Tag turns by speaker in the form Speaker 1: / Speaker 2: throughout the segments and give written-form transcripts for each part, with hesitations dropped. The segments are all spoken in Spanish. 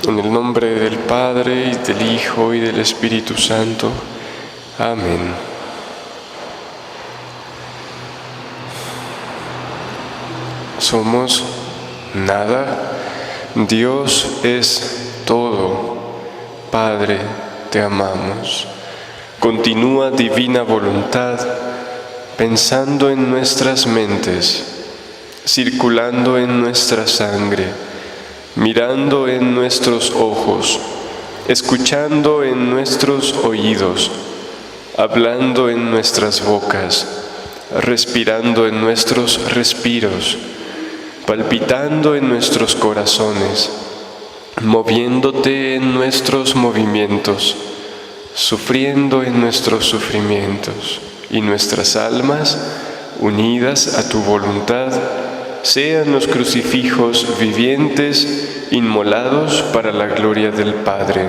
Speaker 1: En el nombre del Padre, y del Hijo, y del Espíritu Santo. Amén. Somos nada, Dios es todo. Padre, te amamos. Continúa, divina voluntad, pensando en nuestras mentes, circulando en nuestra sangre, mirando en nuestros ojos, escuchando en nuestros oídos, hablando en nuestras bocas, respirando en nuestros respiros, palpitando en nuestros corazones, moviéndote en nuestros movimientos, sufriendo en nuestros sufrimientos, y nuestras almas, unidas a tu voluntad, sean los crucifijos vivientes, inmolados para la gloria del Padre.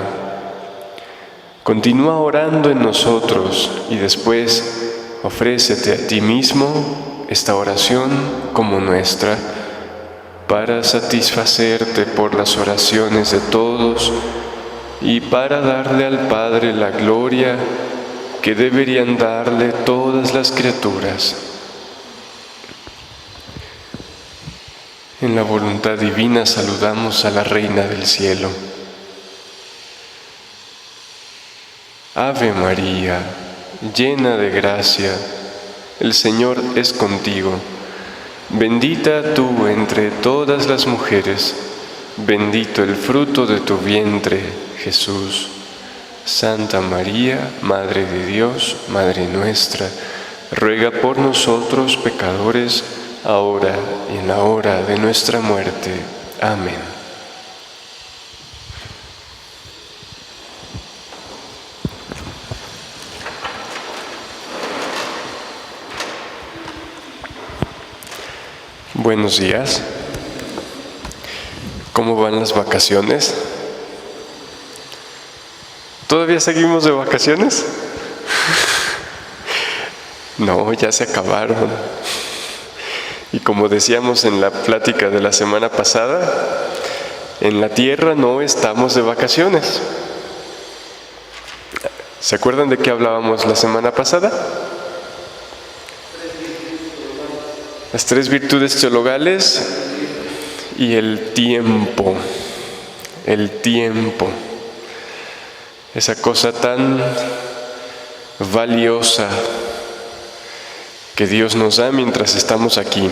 Speaker 1: Continúa orando en nosotros y después ofrécete a ti mismo esta oración como nuestra, para satisfacerte por las oraciones de todos y para darle al Padre la gloria que deberían darle todas las criaturas. En la voluntad divina saludamos a la Reina del Cielo. Ave María, llena de gracia, el Señor es contigo. Bendita tú entre todas las mujeres, bendito el fruto de tu vientre, Jesús. Santa María, Madre de Dios, Madre nuestra, ruega por nosotros pecadores, ahora y en la hora de nuestra muerte. Amén. Buenos días. ¿Cómo van las vacaciones? ¿Todavía seguimos de vacaciones? No, ya se acabaron. Y como decíamos en la plática de la semana pasada, en la tierra no estamos de vacaciones. ¿Se acuerdan de qué hablábamos la semana pasada? Las 3 virtudes teologales y el tiempo. El tiempo. Esa cosa tan valiosa que Dios nos da mientras estamos aquí.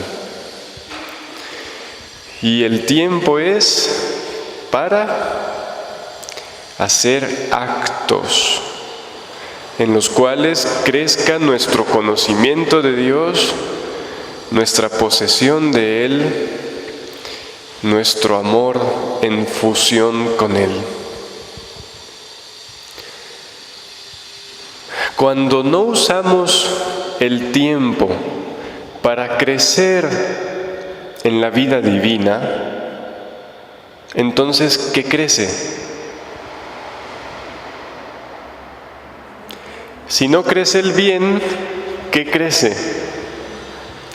Speaker 1: Y el tiempo es para hacer actos en los cuales crezca nuestro conocimiento de Dios, nuestra posesión de Él, nuestro amor en fusión con Él. Cuando no usamos el tiempo para crecer en la vida divina, entonces, ¿qué crece? Si no crece el bien, ¿qué crece?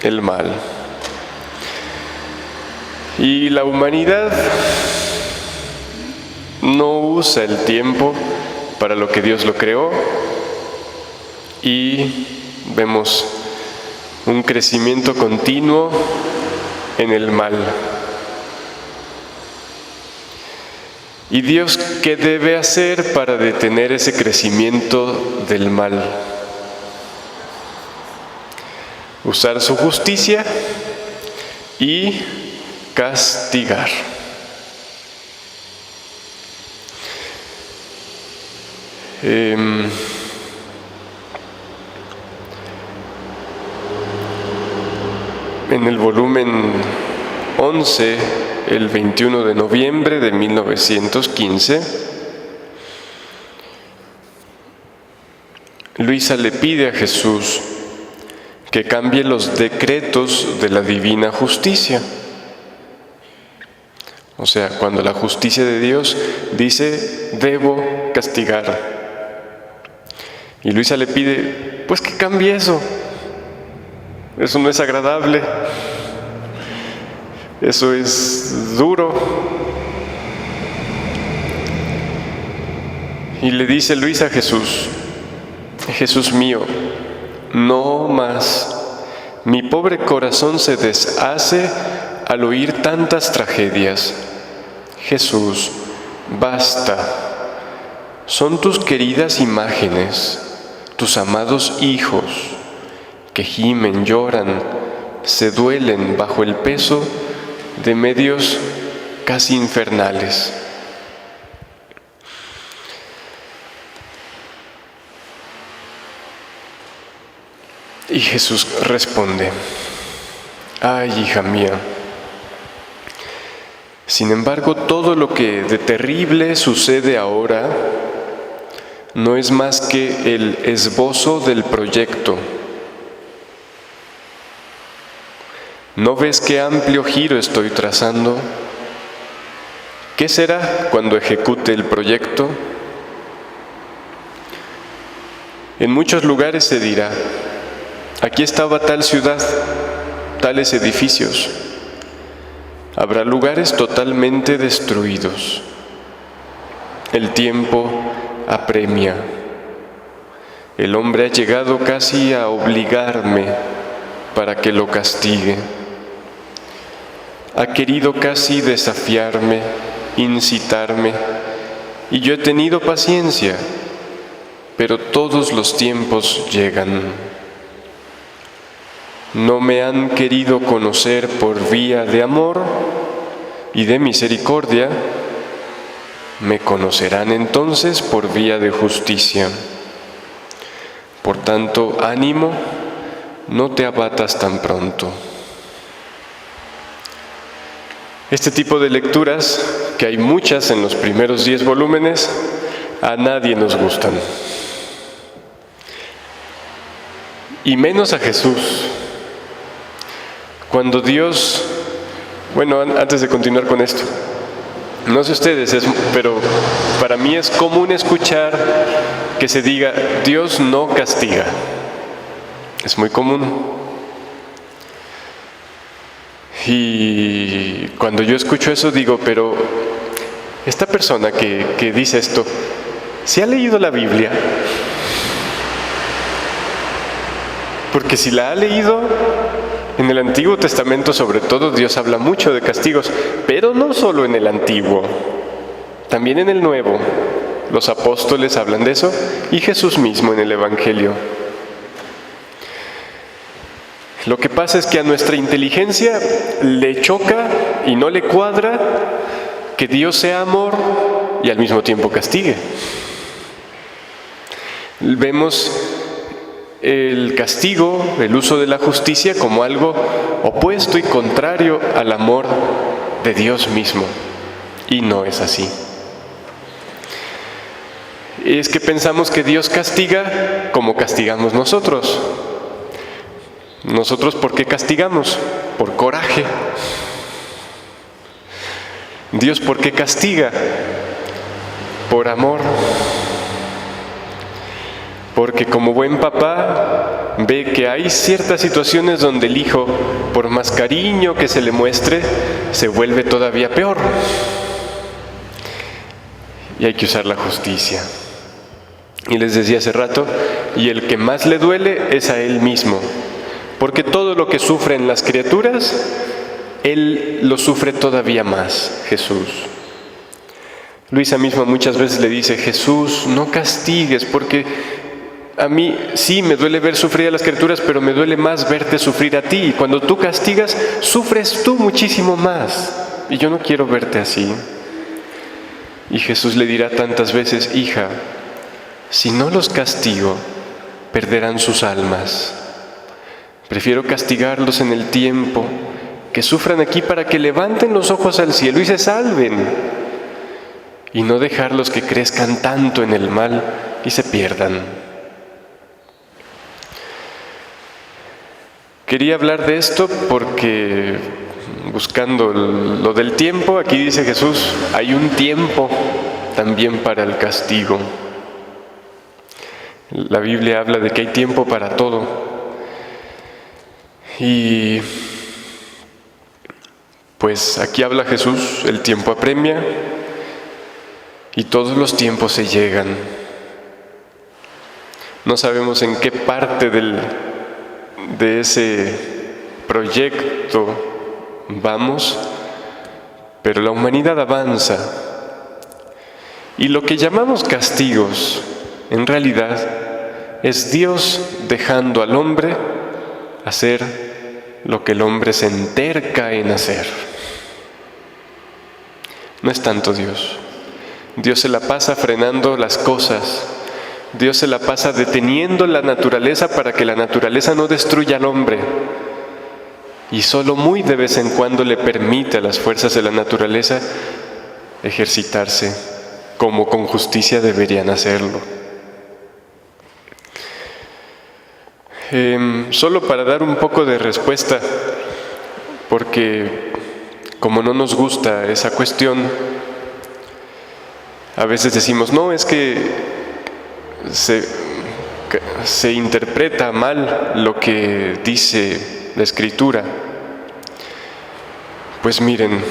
Speaker 1: El mal. Y la humanidad no usa el tiempo para lo que Dios lo creó, y vemos un crecimiento continuo en el mal. ¿Y Dios qué debe hacer para detener ese crecimiento del mal? Usar su justicia y castigar. En el volumen 11, el 21 de noviembre de 1915, Luisa le pide a Jesús que cambie los decretos de la divina justicia. O sea, cuando la justicia de Dios dice, debo castigar. Y Luisa le pide, pues que cambie eso. Eso no es agradable. Eso es duro. Y le dice Luis a Jesús: Jesús mío, no más. Mi pobre corazón se deshace al oír tantas tragedias. Jesús, basta. Son tus queridas imágenes, tus amados hijos, que gimen, lloran, se duelen bajo el peso de medios casi infernales. Y Jesús responde: ay, hija mía, sin embargo, todo lo que de terrible sucede ahora no es más que el esbozo del proyecto. ¿No ves qué amplio giro estoy trazando? ¿Qué será cuando ejecute el proyecto? En muchos lugares se dirá: aquí estaba tal ciudad, tales edificios. Habrá lugares totalmente destruidos. El tiempo apremia. El hombre ha llegado casi a obligarme para que lo castigue. Ha querido casi desafiarme, incitarme, y yo he tenido paciencia, pero todos los tiempos llegan. No me han querido conocer por vía de amor y de misericordia, me conocerán entonces por vía de justicia. Por tanto, ánimo, no te abatas tan pronto. Este tipo de lecturas, que hay muchas en los primeros 10 volúmenes, a nadie nos gustan. Y menos a Jesús. Cuando Dios, antes de continuar con esto, no sé ustedes, pero para mí es común escuchar que se diga: Dios no castiga. Es muy común. Y cuando yo escucho eso digo: pero esta persona que dice esto, ¿sí ha leído la Biblia? Porque si la ha leído, en el Antiguo Testamento sobre todo Dios habla mucho de castigos, pero no solo en el Antiguo, también en el Nuevo. Los apóstoles hablan de eso y Jesús mismo en el Evangelio. Lo que pasa es que a nuestra inteligencia le choca y no le cuadra que Dios sea amor y al mismo tiempo castigue. Vemos el castigo, el uso de la justicia, como algo opuesto y contrario al amor de Dios mismo. Y no es así. Es que pensamos que Dios castiga como castigamos nosotros. ¿Nosotros por qué castigamos? Por coraje. Dios, ¿por qué castiga? Por amor. Porque como buen papá ve que hay ciertas situaciones donde el hijo, por más cariño que se le muestre, se vuelve todavía peor. Y hay que usar la justicia. Y les decía hace rato, y el que más le duele es a él mismo. Porque todo lo que sufren las criaturas, él lo sufre todavía más, Jesús. Luisa misma muchas veces le dice: Jesús, no castigues, porque a mí sí me duele ver sufrir a las criaturas, pero me duele más verte sufrir a ti. Y cuando tú castigas, sufres tú muchísimo más. Y yo no quiero verte así. Y Jesús le dirá tantas veces: hija, si no los castigo, perderán sus almas. Prefiero castigarlos en el tiempo, que sufran aquí para que levanten los ojos al cielo y se salven, y no dejarlos que crezcan tanto en el mal y se pierdan. Quería hablar de esto porque, buscando lo del tiempo, aquí dice Jesús, hay un tiempo también para el castigo. La Biblia habla de que hay tiempo para todo. Y pues aquí habla Jesús, el tiempo apremia y todos los tiempos se llegan. No sabemos en qué parte de ese proyecto vamos, pero la humanidad avanza. Y lo que llamamos castigos, en realidad, es Dios dejando al hombre hacer lo que el hombre se enterca en hacer. No es tanto Dios. Dios se la pasa frenando las cosas. Dios se la pasa deteniendo la naturaleza para que la naturaleza no destruya al hombre. Y solo muy de vez en cuando le permite a las fuerzas de la naturaleza ejercitarse como con justicia deberían hacerlo. Solo para dar un poco de respuesta, porque como no nos gusta esa cuestión, a veces decimos, no, es que se interpreta mal lo que dice la Escritura. Pues miren,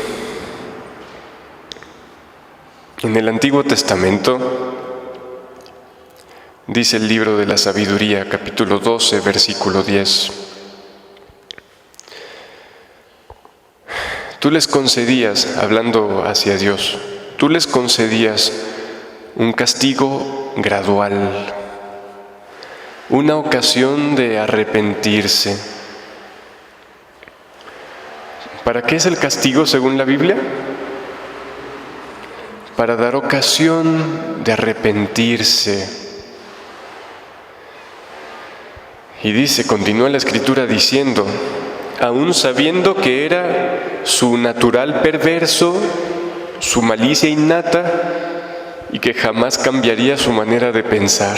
Speaker 1: en el Antiguo Testamento, dice el libro de la Sabiduría, capítulo 12, versículo 10, tú les concedías, hablando hacia Dios, tú les concedías un castigo gradual, una ocasión de arrepentirse. ¿Para qué es el castigo según la Biblia? Para dar ocasión de arrepentirse. Y dice, continúa la Escritura diciendo, aún sabiendo que era su natural perverso, su malicia innata, y que jamás cambiaría su manera de pensar.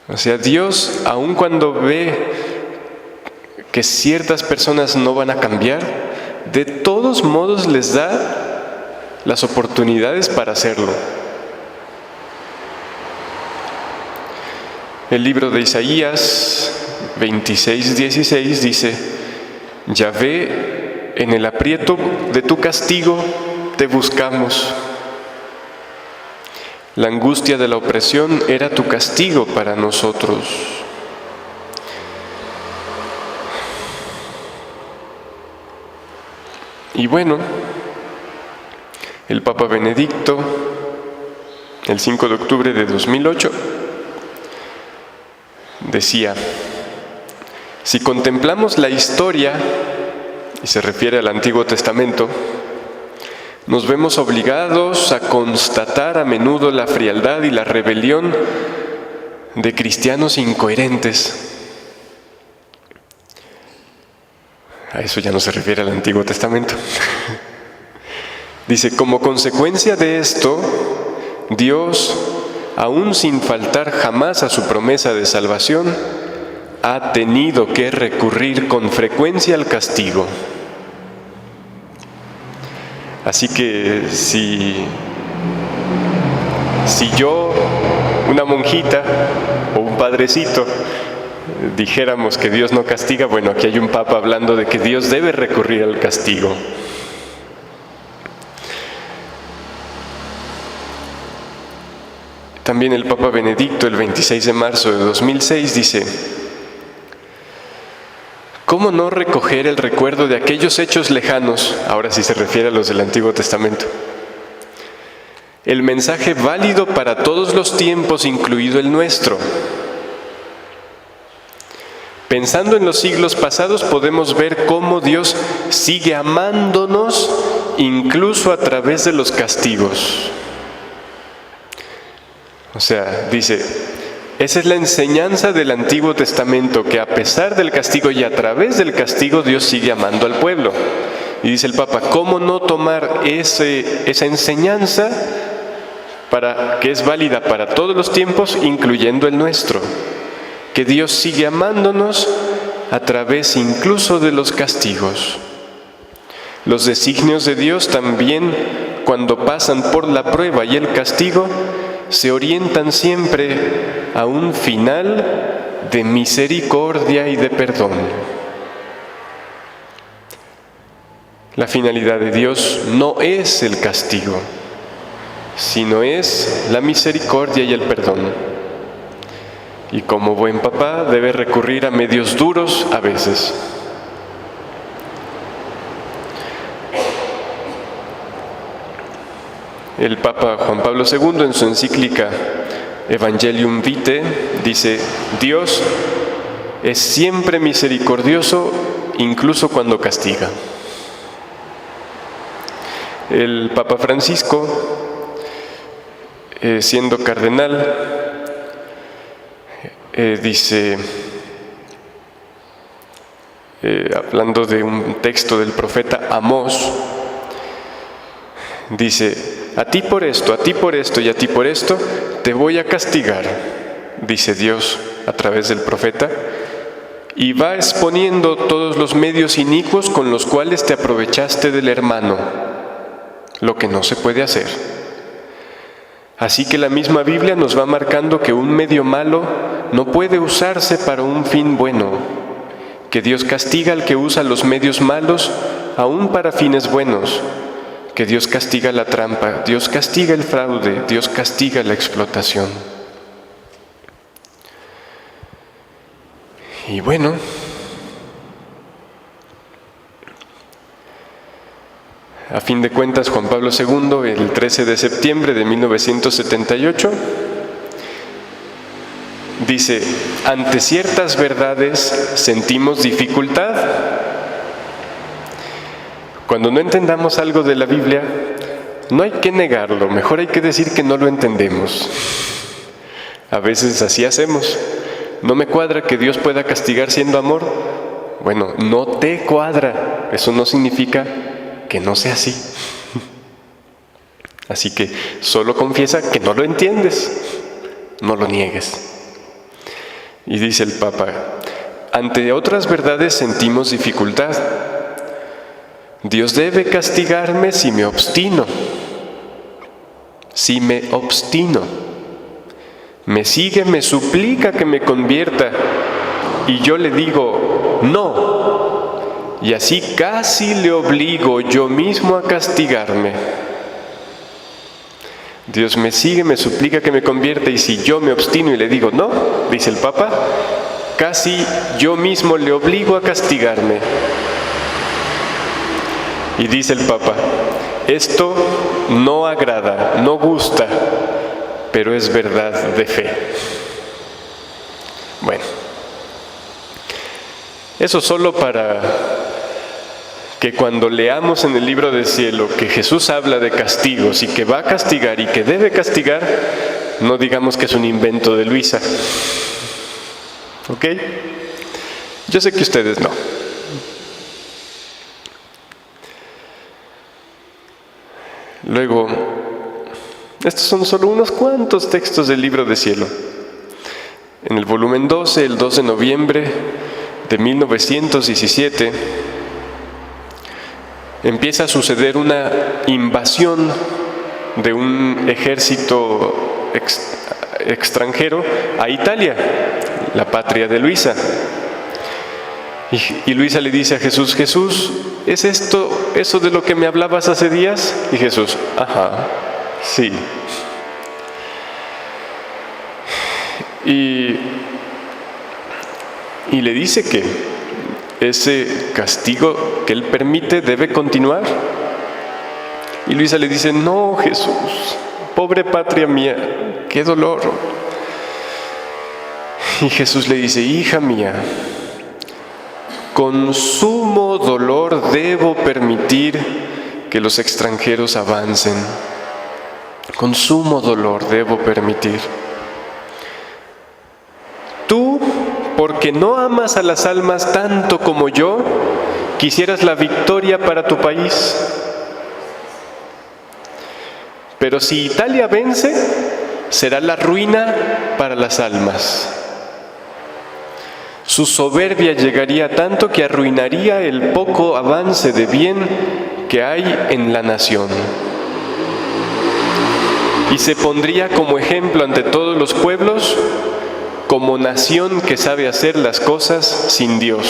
Speaker 1: O sea, Dios, aun cuando ve que ciertas personas no van a cambiar, de todos modos les da las oportunidades para hacerlo. El libro de Isaías 26:16 dice, Yahvé, en el aprieto de tu castigo te buscamos. La angustia de la opresión era tu castigo para nosotros. Y bueno, el Papa Benedicto, el 5 de octubre de 2008, decía, si contemplamos la historia, y se refiere al Antiguo Testamento, nos vemos obligados a constatar a menudo la frialdad y la rebelión de cristianos incoherentes. A eso ya no se refiere al Antiguo Testamento. Dice, como consecuencia de esto, Dios, aún sin faltar jamás a su promesa de salvación, ha tenido que recurrir con frecuencia al castigo. Así que si yo, una monjita o un padrecito, dijéramos que Dios no castiga, bueno, aquí hay un papa hablando de que Dios debe recurrir al castigo. También el Papa Benedicto, el 26 de marzo de 2006, dice, ¿cómo no recoger el recuerdo de aquellos hechos lejanos? Ahora sí se refiere a los del Antiguo Testamento. El mensaje válido para todos los tiempos, incluido el nuestro. Pensando en los siglos pasados, podemos ver cómo Dios sigue amándonos incluso a través de los castigos. O sea, dice, esa es la enseñanza del Antiguo Testamento, que a pesar del castigo y a través del castigo Dios sigue amando al pueblo. Y dice el Papa, ¿cómo no tomar esa enseñanza que es válida para todos los tiempos, incluyendo el nuestro? Que Dios sigue amándonos a través incluso de los castigos. Los designios de Dios también, cuando pasan por la prueba y el castigo, se orientan siempre a un final de misericordia y de perdón. La finalidad de Dios no es el castigo, sino es la misericordia y el perdón. y como buen papá debe recurrir a medios duros a veces. El Papa Juan Pablo II, en su encíclica Evangelium Vitae, dice: Dios es siempre misericordioso, incluso cuando castiga. El Papa Francisco, siendo cardenal, dice, hablando de un texto del profeta Amós, dice: a ti por esto y a ti por esto te voy a castigar, dice Dios a través del profeta, y va exponiendo todos los medios inicuos con los cuales te aprovechaste del hermano, lo que no se puede hacer. Así que la misma Biblia nos va marcando que un medio malo no puede usarse para un fin bueno, que Dios castiga al que usa los medios malos aún para fines buenos, que Dios castiga la trampa, Dios castiga el fraude, Dios castiga la explotación. Y bueno, a fin de cuentas, Juan Pablo II, el 13 de septiembre de 1978, dice: ante ciertas verdades sentimos dificultad. Cuando no entendamos algo de la Biblia, no hay que negarlo, mejor hay que decir que no lo entendemos. A veces así hacemos. No me cuadra que Dios pueda castigar siendo amor. Bueno, no te cuadra. Eso no significa que no sea así. Así que solo confiesa que no lo entiendes, no lo niegues. Y dice el Papa: ante otras verdades sentimos dificultad. Dios debe castigarme si me obstino. Si me obstino. Me sigue, me suplica que me convierta, y yo le digo no. Y así casi le obligo yo mismo a castigarme. Dios me sigue, me suplica que me convierta, y si yo me obstino y le digo no, dice el Papa, casi yo mismo le obligo a castigarme. Y dice el Papa: esto no agrada, no gusta, pero es verdad de fe. Bueno, eso solo para que cuando leamos en el libro del cielo que Jesús habla de castigos y que va a castigar y que debe castigar, no digamos que es un invento de Luisa. ¿Ok? Yo sé que ustedes no. Luego, estos son solo unos cuantos textos del libro del cielo. En el volumen 12, el 2 de noviembre de 1917, empieza a suceder una invasión de un ejército extranjero a Italia, la patria de Luisa. Y Luisa le dice a Jesús: Jesús, ¿es eso de lo que me hablabas hace días? Y Jesús: ajá, sí. Y le dice que ese castigo que él permite debe continuar. Y Luisa le dice: no, Jesús, pobre patria mía, qué dolor. Y Jesús le dice: hija mía, con sumo dolor debo permitir que los extranjeros avancen. Con sumo dolor debo permitir. Tú, porque no amas a las almas tanto como yo, quisieras la victoria para tu país. Pero si Italia vence, será la ruina para las almas. Su soberbia llegaría tanto que arruinaría el poco avance de bien que hay en la nación. Y se pondría como ejemplo ante todos los pueblos, como nación que sabe hacer las cosas sin Dios.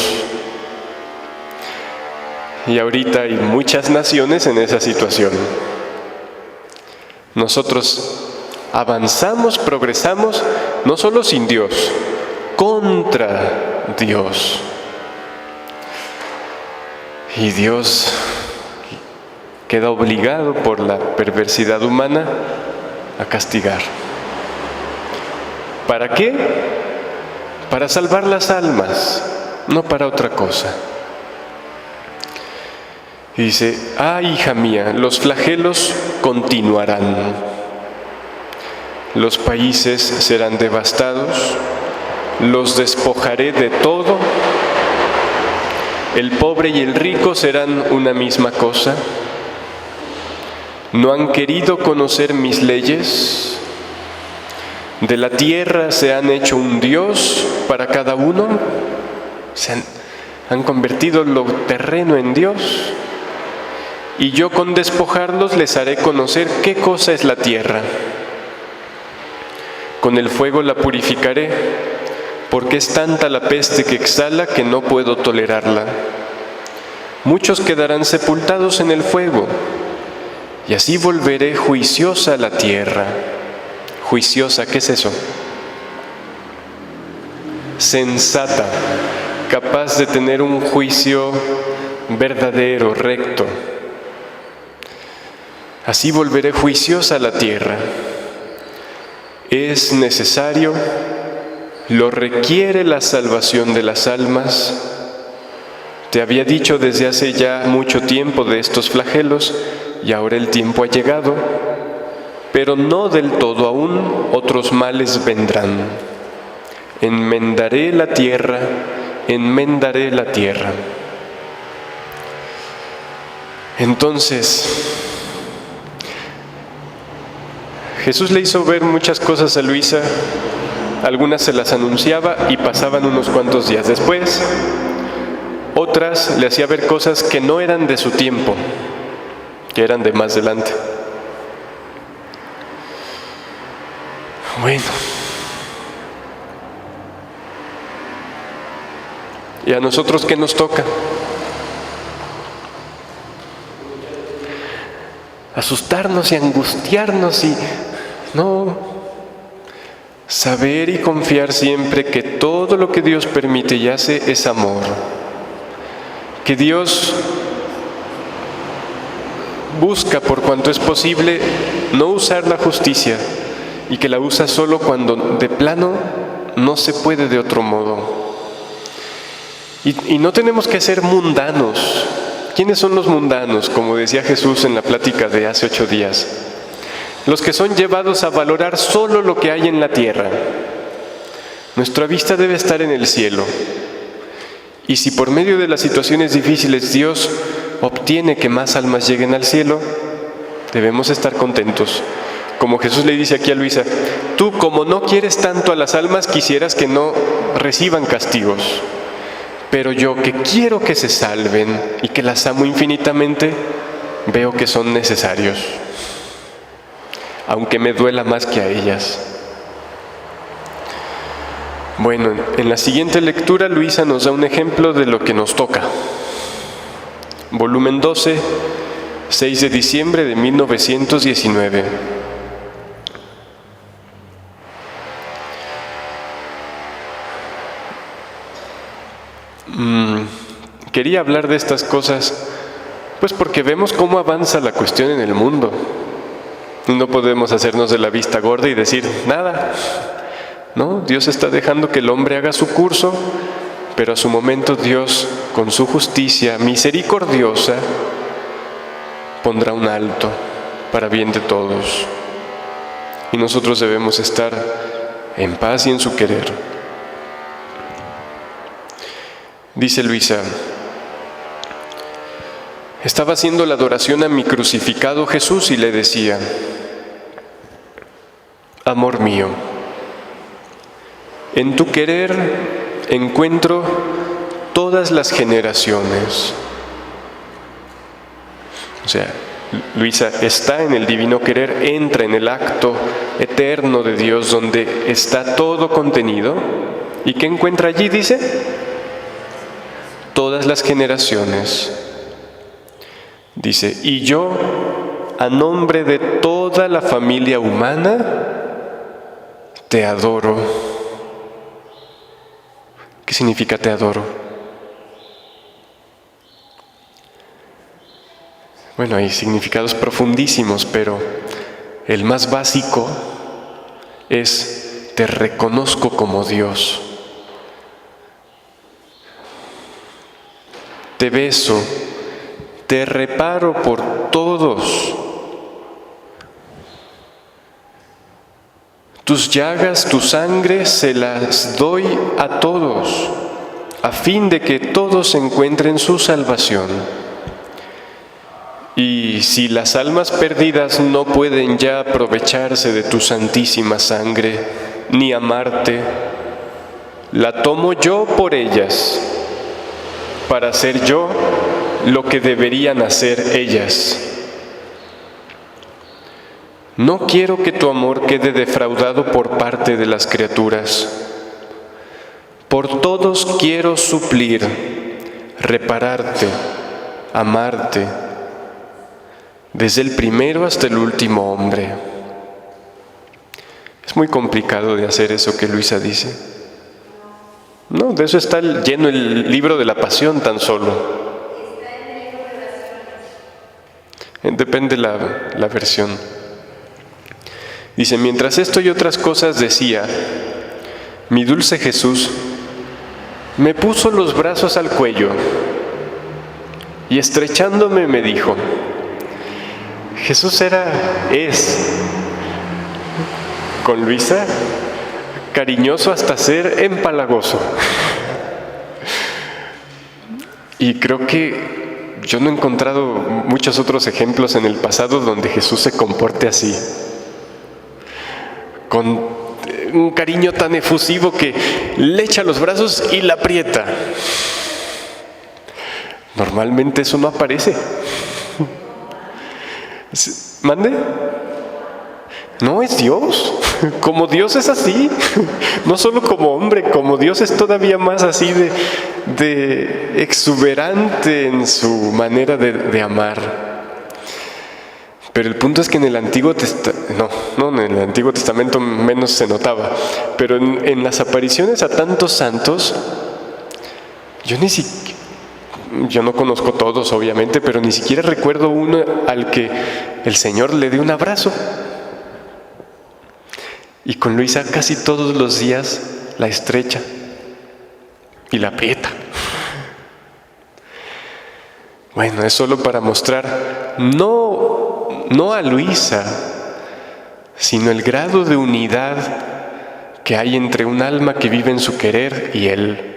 Speaker 1: Y ahorita hay muchas naciones en esa situación. Nosotros avanzamos, progresamos, no solo sin Dios, contra Dios. Y Dios queda obligado por la perversidad humana a castigar. ¿Para qué? Para salvar las almas, no para otra cosa. Y dice: hija mía, los flagelos continuarán. Los países serán devastados, los despojaré de todo. El pobre y el rico serán una misma cosa. ¿No han querido conocer mis leyes? De la tierra se han hecho un Dios para cada uno. Han convertido lo terreno en Dios. Y yo con despojarlos les haré conocer qué cosa es la tierra. Con el fuego la purificaré, porque es tanta la peste que exhala que no puedo tolerarla. Muchos quedarán sepultados en el fuego, y así volveré juiciosa a la tierra. Juiciosa, ¿qué es eso? Sensata, capaz de tener un juicio verdadero, recto. Así volveré juiciosa a la tierra. Es necesario, lo requiere la salvación de las almas. Te había dicho desde hace ya mucho tiempo de estos flagelos, y ahora el tiempo ha llegado, pero no del todo aún, otros males vendrán. Enmendaré la tierra, enmendaré la tierra. Entonces, Jesús le hizo ver muchas cosas a Luisa, algunas se las anunciaba y pasaban unos cuantos días después, otras le hacía ver cosas que no eran de su tiempo, que eran de más adelante. Bueno, ¿y a nosotros qué nos toca? Asustarnos y angustiarnos y no, saber y confiar siempre que todo lo que Dios permite y hace es amor, que Dios busca por cuanto es posible no usar la justicia y que la usa solo cuando de plano no se puede de otro modo. Y no tenemos que ser mundanos. ¿Quiénes son los mundanos? Como decía Jesús en la plática de hace 8 días. Los que son llevados a valorar solo lo que hay en la tierra. Nuestra vista debe estar en el cielo. Y si por medio de las situaciones difíciles Dios obtiene que más almas lleguen al cielo, debemos estar contentos. Como Jesús le dice aquí a Luisa: tú, como no quieres tanto a las almas, quisieras que no reciban castigos. Pero yo, que quiero que se salven y que las amo infinitamente, veo que son necesarios, aunque me duela más que a ellas. Bueno, en la siguiente lectura Luisa nos da un ejemplo de lo que nos toca. Volumen 12, 6 de diciembre de 1919. Quería hablar de estas cosas, pues porque vemos cómo avanza la cuestión en el mundo. No podemos hacernos de la vista gorda y decir nada. No, Dios está dejando que el hombre haga su curso, pero a su momento Dios, con su justicia misericordiosa, pondrá un alto para bien de todos. Y nosotros debemos estar en paz y en su querer. Dice Luisa: estaba haciendo la adoración a mi crucificado Jesús y le decía: amor mío, en tu querer encuentro todas las generaciones. O sea, Luisa está en el divino querer, entra en el acto eterno de Dios donde está todo contenido. ¿Y qué encuentra allí? Dice: todas las generaciones. Dice: y yo, a nombre de toda la familia humana, te adoro. ¿Qué significa te adoro? Bueno, hay significados profundísimos, pero el más básico es te reconozco como Dios. Te beso, te reparo por todos. Tus llagas, tu sangre, se las doy a todos, a fin de que todos encuentren su salvación. Y si las almas perdidas no pueden ya aprovecharse de tu santísima sangre, ni amarte, la tomo yo por ellas, para hacer yo lo que deberían hacer ellas. No quiero que tu amor quede defraudado por parte de las criaturas. Por todos quiero suplir, repararte, amarte, desde el primero hasta el último hombre. Es muy complicado de hacer eso que Luisa dice. No, de eso está lleno el libro de la Pasión tan solo. Depende la versión. Dice, mientras esto y otras cosas decía, mi dulce Jesús me puso los brazos al cuello y estrechándome me dijo, Jesús es, con Luisa, cariñoso hasta ser empalagoso. Y creo que yo no he encontrado muchos otros ejemplos en el pasado donde Jesús se comporte así, con un cariño tan efusivo que le echa los brazos y la aprieta. Normalmente eso no aparece. ¿Mande? No, es Dios. Como Dios es así. No solo como hombre, como Dios es todavía más así de exuberante en su manera de amar. Pero el punto es que en el Antiguo Testamento, en el Antiguo Testamento menos se notaba, pero en las apariciones a tantos santos, yo no conozco todos obviamente, pero ni siquiera recuerdo uno al que el Señor le dé un abrazo. Y con Luisa casi todos los días la estrecha y la aprieta. Bueno, es solo para mostrar no a Luisa, sino el grado de unidad que hay entre un alma que vive en su querer y Él.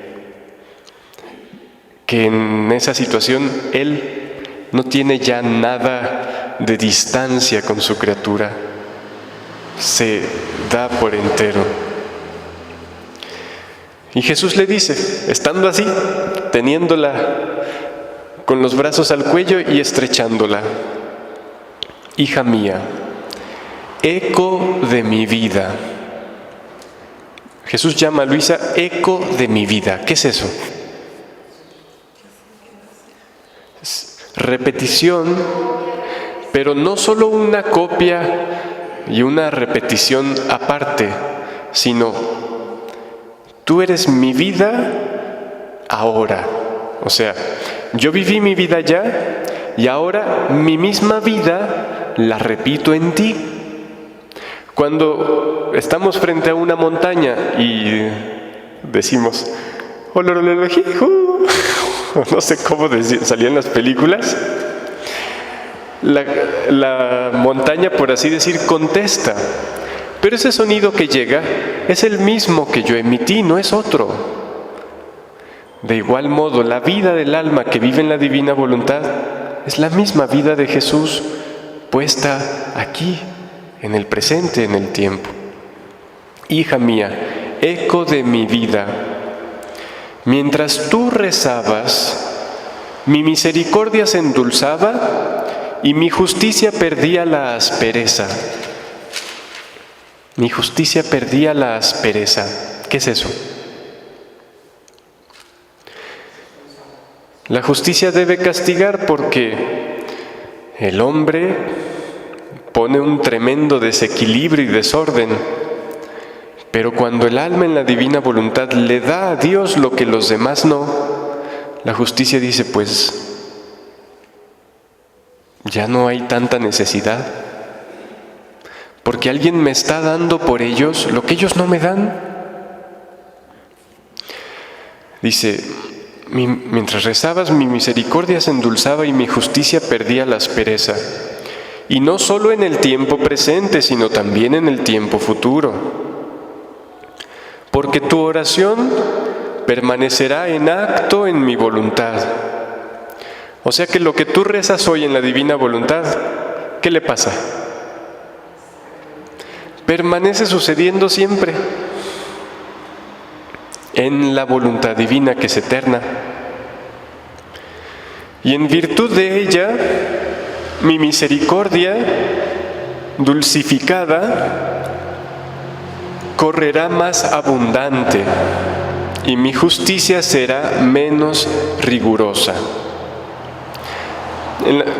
Speaker 1: Que en esa situación Él no tiene ya nada de distancia con su criatura, se da por entero. Y Jesús le dice, estando así, teniéndola con los brazos al cuello y estrechándola, hija mía, eco de mi vida. Jesús llama a Luisa eco de mi vida. ¿Qué es eso? Repetición, pero no solo una copia y una repetición aparte, sino tú eres mi vida ahora. O sea, yo viví mi vida ya y ahora mi misma vida la repito en ti. Cuando estamos frente a una montaña y decimos, no sé cómo salían las películas, la montaña, por así decir, contesta, pero ese sonido que llega es el mismo que yo emití, no es otro. De igual modo, la vida del alma que vive en la divina voluntad es la misma vida de Jesús puesta aquí, en el presente, en el tiempo. Hija mía, eco de mi vida. Mientras tú rezabas, mi misericordia se endulzaba y mi justicia perdía la aspereza. Mi justicia perdía la aspereza. ¿Qué es eso? La justicia debe castigar porque el hombre pone un tremendo desequilibrio y desorden, Pero cuando el alma en la divina voluntad le da a Dios lo que los demás no, la justicia dice, pues, ya no hay tanta necesidad, porque alguien me está dando por ellos lo que ellos no me dan. Dice, mientras rezabas, mi misericordia se endulzaba y mi justicia perdía la aspereza. Y no solo en el tiempo presente, sino también en el tiempo futuro. Porque tu oración permanecerá en acto en mi voluntad. O sea que lo que tú rezas hoy en la divina voluntad, ¿qué le pasa? Permanece sucediendo siempre en la voluntad divina que es eterna. Y en virtud de ella, mi misericordia dulcificada correrá más abundante y mi justicia será menos rigurosa.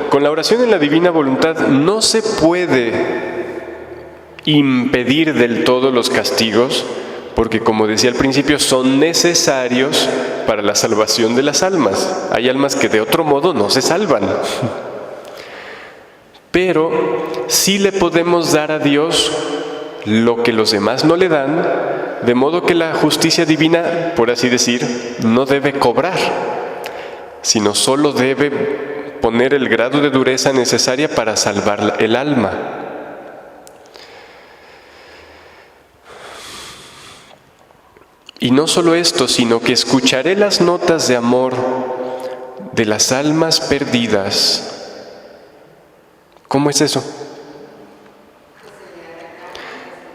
Speaker 1: Con la oración en la divina voluntad no se puede impedir del todo los castigos, porque como decía al principio, son necesarios para la salvación de las almas. Hay almas que de otro modo no se salvan. Pero sí le podemos dar a Dios lo que los demás no le dan, de modo que la justicia divina, por así decir, no debe cobrar, sino solo debe poner el grado de dureza necesaria para salvar el alma. Y no solo esto, sino que escucharé las notas de amor de las almas perdidas. ¿Cómo es eso?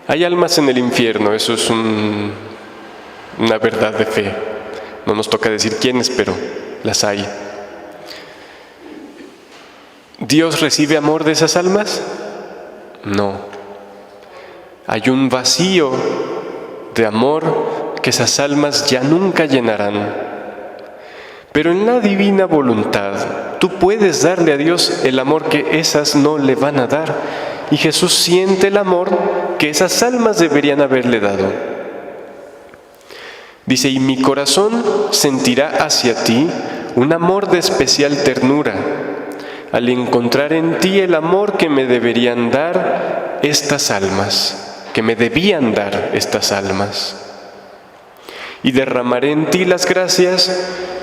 Speaker 1: Hay almas en el infierno, eso es una verdad de fe. No nos toca decir quiénes, pero las hay. ¿Dios recibe amor de esas almas? No. Hay un vacío de amor que esas almas ya nunca llenarán. Pero en la divina voluntad, tú puedes darle a Dios el amor que esas no le van a dar. Y Jesús siente el amor que esas almas deberían haberle dado. Dice, y mi corazón sentirá hacia ti un amor de especial ternura, al encontrar en ti el amor que me deberían dar estas almas, que me debían dar estas almas. Y derramaré en ti las gracias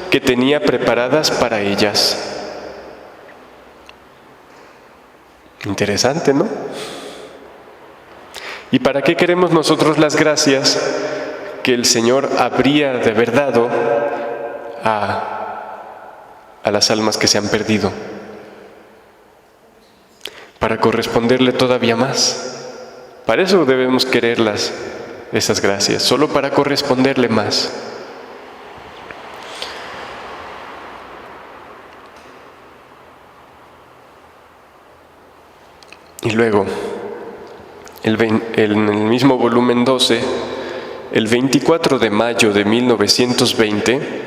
Speaker 1: que tenía preparadas para ellas. Interesante, ¿no? ¿Y para qué queremos nosotros las gracias que el Señor habría de haber dado a las almas que se han perdido? Para corresponderle todavía más. Para eso debemos quererlas, esas gracias, solo para corresponderle más. Y luego, en el mismo volumen 12, el 24 de mayo de 1920,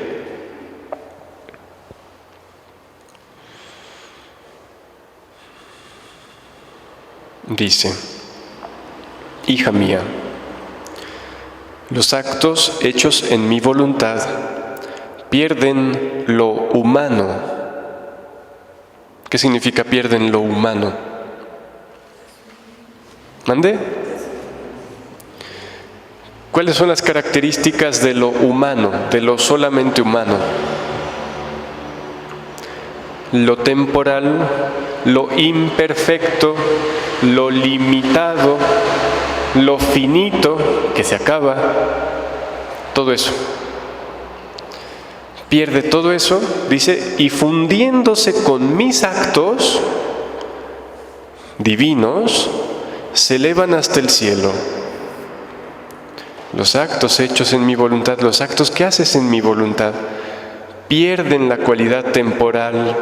Speaker 1: dice, hija mía, los actos hechos en mi voluntad pierden lo humano. ¿Qué significa pierden lo humano? ¿Mande? ¿Cuáles son las características de lo humano, de lo solamente humano? Lo temporal, lo imperfecto, lo limitado, lo finito, que se acaba, todo eso. Pierde todo eso, dice, y fundiéndose con mis actos divinos, se elevan hasta el cielo. Los actos hechos en mi voluntad, los actos que haces en mi voluntad, pierden la cualidad temporal,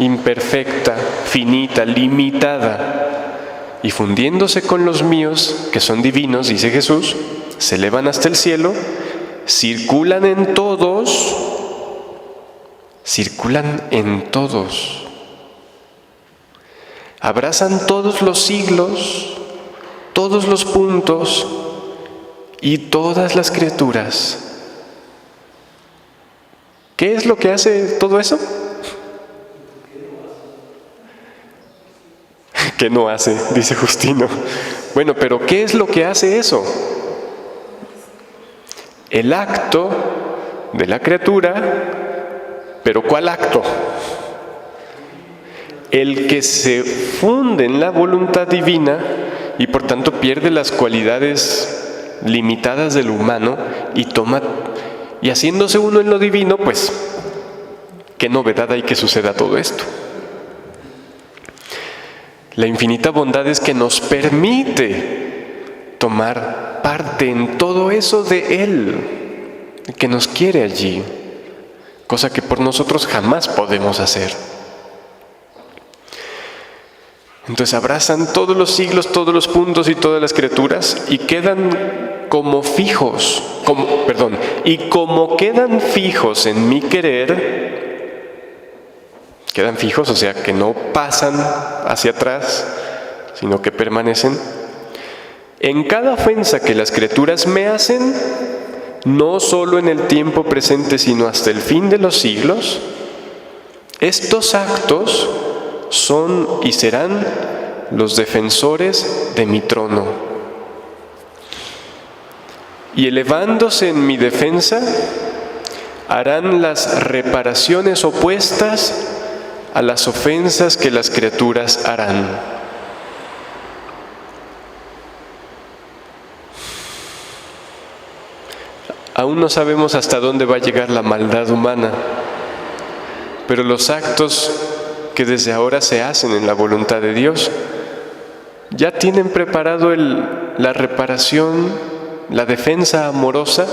Speaker 1: imperfecta, finita, limitada, y fundiéndose con los míos, que son divinos, dice Jesús, se elevan hasta el cielo, circulan en todos, abrazan todos los siglos, todos los puntos, y todas las criaturas. ¿Qué es lo que hace todo eso? ¿Qué no hace? Dice Justino. Bueno, pero ¿qué es lo que hace eso? El acto de la criatura, pero ¿cuál acto? El que se funde en la voluntad divina y por tanto pierde las cualidades limitadas del humano y haciéndose uno en lo divino, pues, ¿qué novedad hay que suceda todo esto? La infinita bondad es que nos permite tomar parte en todo eso de Él, que nos quiere allí, cosa que por nosotros jamás podemos hacer. Entonces abrazan todos los siglos, todos los puntos y todas las criaturas y quedan como fijos, como quedan fijos en mi querer, quedan fijos, o sea, que no pasan hacia atrás, sino que permanecen. En cada ofensa que las criaturas me hacen, no solo en el tiempo presente, sino hasta el fin de los siglos, estos actos son y serán los defensores de mi trono. Y elevándose en mi defensa, harán las reparaciones opuestas a las ofensas que las criaturas harán. Aún no sabemos hasta dónde va a llegar la maldad humana, pero los actos que desde ahora se hacen en la voluntad de Dios ya tienen preparado la reparación, la defensa amorosa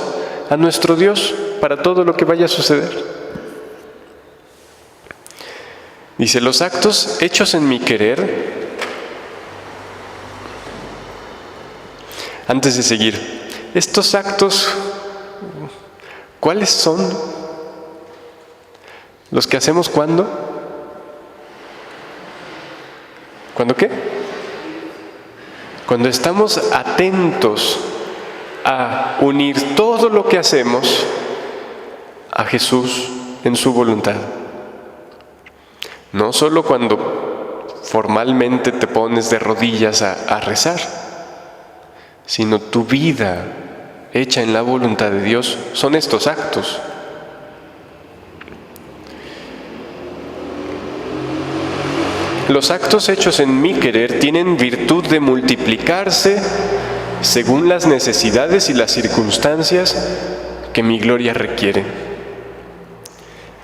Speaker 1: a nuestro Dios para todo lo que vaya a suceder. Dice, los actos hechos en mi querer, antes de seguir, estos actos, ¿cuáles son? ¿Los que hacemos cuándo? ¿Cuándo qué? Cuando estamos atentos a unir todo lo que hacemos a Jesús en su voluntad. No solo cuando formalmente te pones de rodillas a rezar, sino tu vida hecha en la voluntad de Dios son estos actos. Los actos hechos en mi querer tienen virtud de multiplicarse según las necesidades y las circunstancias que mi gloria requiere.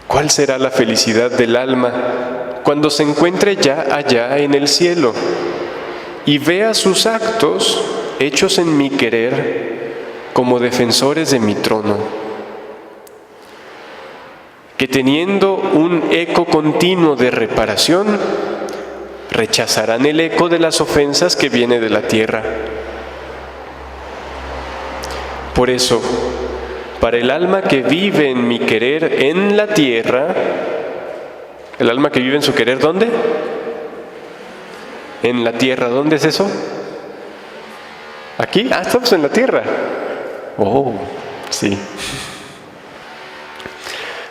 Speaker 1: ¿Cuál será la felicidad del alma cuando se encuentre ya allá en el cielo y vea sus actos hechos en mi querer como defensores de mi trono, que teniendo un eco continuo de reparación, rechazarán el eco de las ofensas que viene de la tierra? Por eso, para el alma que vive en mi querer en la tierra, el alma que vive en su querer, ¿dónde? En la tierra. ¿Dónde es eso? ¿Aquí? Ah, estamos en la tierra. Oh, sí.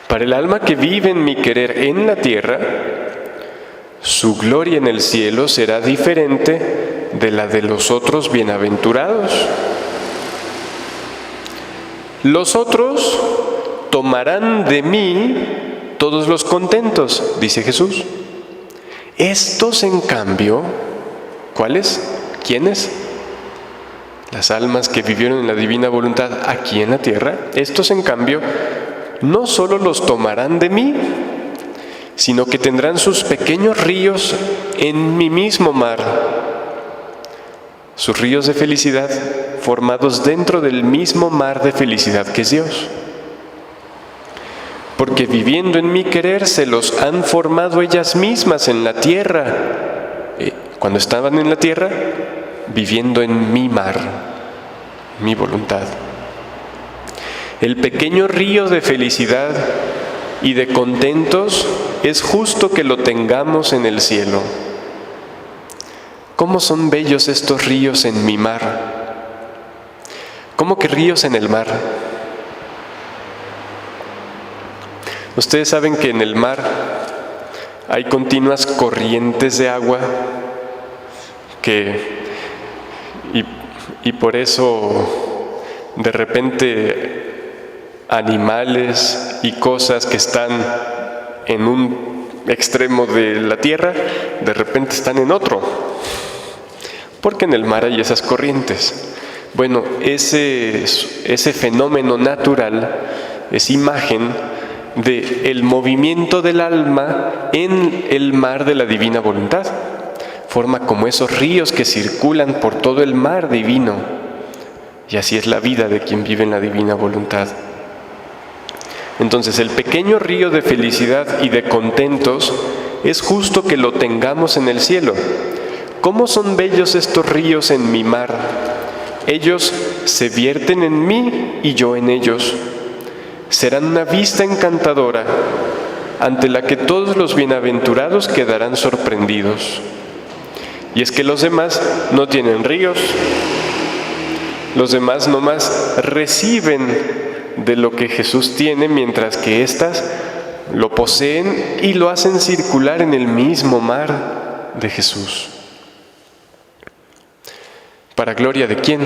Speaker 1: Para el alma que vive en mi querer en la tierra, su gloria en el cielo será diferente de la de los otros bienaventurados. Los otros tomarán de mí todos los contentos, dice Jesús. Estos, en cambio, ¿cuáles? ¿Quiénes? Las almas que vivieron en la divina voluntad aquí en la tierra. Estos, en cambio, no solo los tomarán de mí, sino que tendrán sus pequeños ríos en mi mismo mar, sus ríos de felicidad formados dentro del mismo mar de felicidad que es Dios. Porque viviendo en mi querer se los han formado ellas mismas en la tierra, cuando estaban en la tierra, viviendo en mi mar, mi voluntad. El pequeño río de felicidad y de contentos es justo que lo tengamos en el cielo. ¿Cómo son bellos estos ríos en mi mar? ¿Cómo que ríos en el mar? Ustedes saben que en el mar hay continuas corrientes de agua y por eso de repente animales y cosas que están en un extremo de la tierra, de repente están en otro, porque en el mar hay esas corrientes. Bueno, ese fenómeno natural es imagen del movimiento del alma en el mar de la divina voluntad. Forma como esos ríos que circulan por todo el mar divino. Y así es la vida de quien vive en la divina voluntad. Entonces, el pequeño río de felicidad y de contentos es justo que lo tengamos en el cielo. ¿Cómo son bellos estos ríos en mi mar? Ellos se vierten en mí y yo en ellos. Serán una vista encantadora ante la que todos los bienaventurados quedarán sorprendidos. Y es que los demás no tienen ríos. Los demás nomás reciben de lo que Jesús tiene, mientras que éstas lo poseen y lo hacen circular en el mismo mar de Jesús. ¿Para gloria de quién?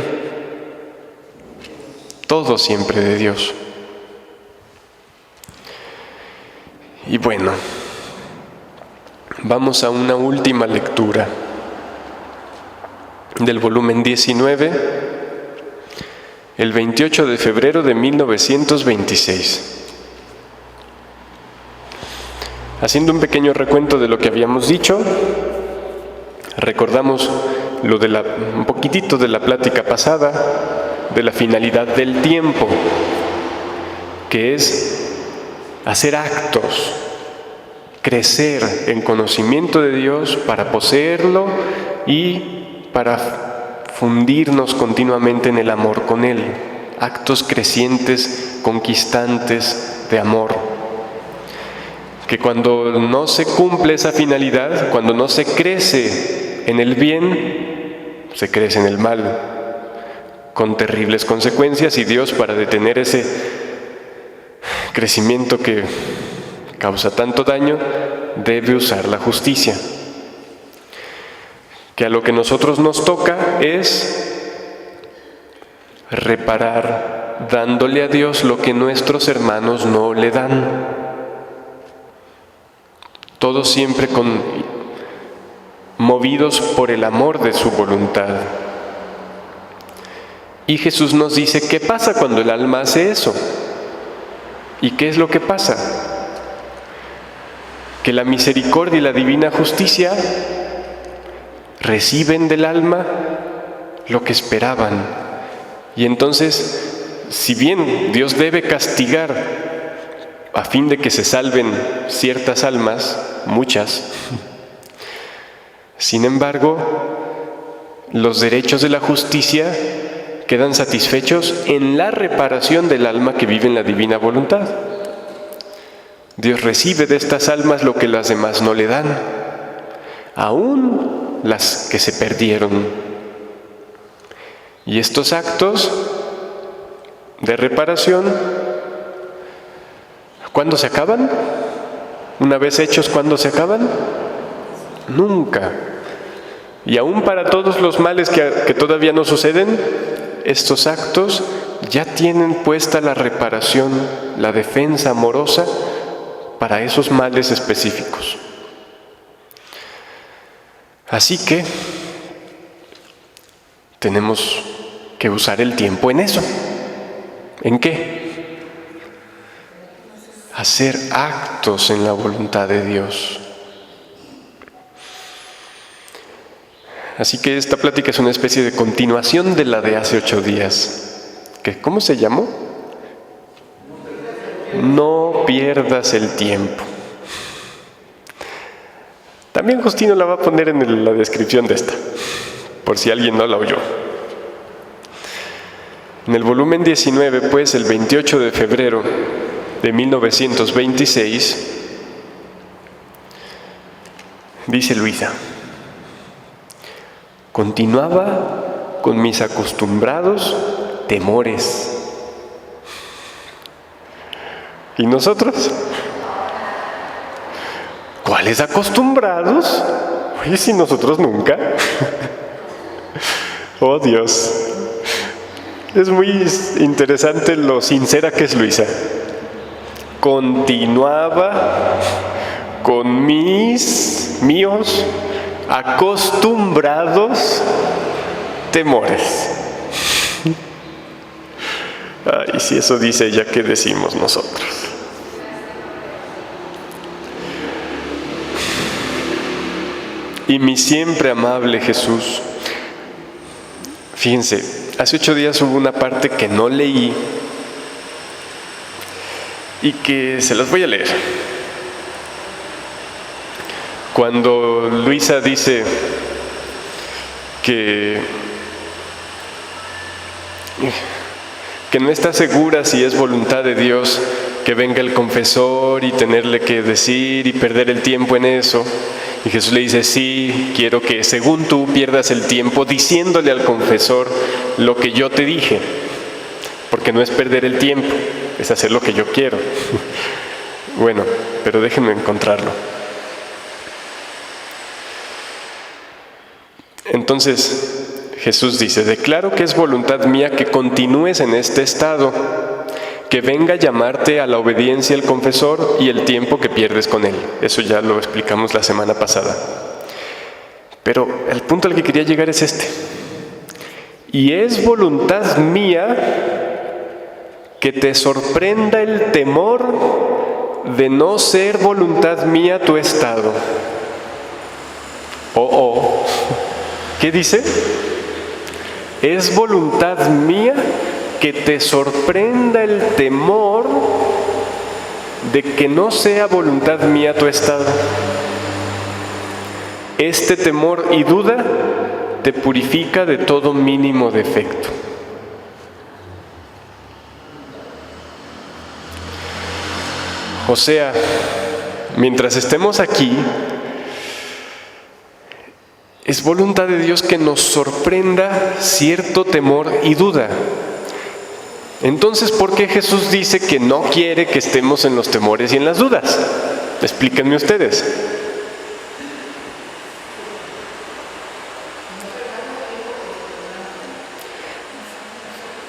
Speaker 1: Todo siempre de Dios. Y bueno, vamos a una última lectura del volumen 19, el 28 de febrero de 1926. Haciendo un pequeño recuento de lo que habíamos dicho, recordamos un poquitito de la plática pasada, de la finalidad del tiempo, que es hacer actos, crecer en conocimiento de Dios para poseerlo y para fundirnos continuamente en el amor con Él. Actos crecientes, conquistantes de amor. Que cuando no se cumple esa finalidad, cuando no se crece en el bien, se crece en el mal, con terribles consecuencias, y Dios, para detener ese crecimiento que causa tanto daño, debe usar la justicia. Que a lo que nosotros nos toca es reparar, dándole a Dios lo que nuestros hermanos no le dan. Todos siempre movidos por el amor de su voluntad. Y Jesús nos dice, ¿qué pasa cuando el alma hace eso? ¿Y qué es lo que pasa? Que la misericordia y la divina justicia reciben del alma lo que esperaban. Y entonces, si bien Dios debe castigar a fin de que se salven ciertas almas, muchas, sin embargo, los derechos de la justicia quedan satisfechos en la reparación del alma que vive en la divina voluntad. Dios recibe de estas almas lo que las demás no le dan, aún las que se perdieron. Y estos actos de reparación, ¿cuándo se acaban? Una vez hechos, ¿cuándo se acaban? Nunca. Y aún para todos los males que todavía no suceden, estos actos ya tienen puesta la reparación, la defensa amorosa para esos males específicos. Así que tenemos que usar el tiempo en eso. ¿En qué? Hacer actos en la voluntad de Dios. Así que esta plática es una especie de continuación de la de hace 8 días. ¿Cómo se llamó? No pierdas el tiempo. También Justino la va a poner en la descripción de esta, por si alguien no la oyó. En el volumen 19, pues, el 28 de febrero de 1926, dice Luisa: continuaba con mis acostumbrados temores. ¿Y nosotros? ¿Cuáles acostumbrados? Oye, si nosotros nunca. Oh Dios. Es muy interesante lo sincera que es Luisa. Continuaba con míos acostumbrados temores. Ay, si eso dice ella, ¿qué decimos nosotros? Y mi siempre amable Jesús. Fíjense, hace 8 días hubo una parte que no leí y que se las voy a leer. Cuando Luisa dice que no está segura si es voluntad de Dios que venga el confesor y tenerle que decir y perder el tiempo en eso. Y Jesús le dice, sí, quiero que según tú pierdas el tiempo diciéndole al confesor lo que yo te dije, porque no es perder el tiempo, es hacer lo que yo quiero. Bueno, pero déjenme encontrarlo. Entonces Jesús dice, declaro que es voluntad mía que continúes en este estado, que venga a llamarte a la obediencia al confesor y el tiempo que pierdes con él. Eso ya lo explicamos la semana pasada. Pero el punto al que quería llegar es este. Y es voluntad mía que te sorprenda el temor de no ser voluntad mía tu estado. ¿Qué dice? Es voluntad mía que te sorprenda el temor de que no sea voluntad mía tu estado. Este temor y duda te purifica de todo mínimo defecto. O sea, mientras estemos aquí, es voluntad de Dios que nos sorprenda cierto temor y duda. Entonces, ¿por qué Jesús dice que no quiere que estemos en los temores y en las dudas? Explíquenme ustedes.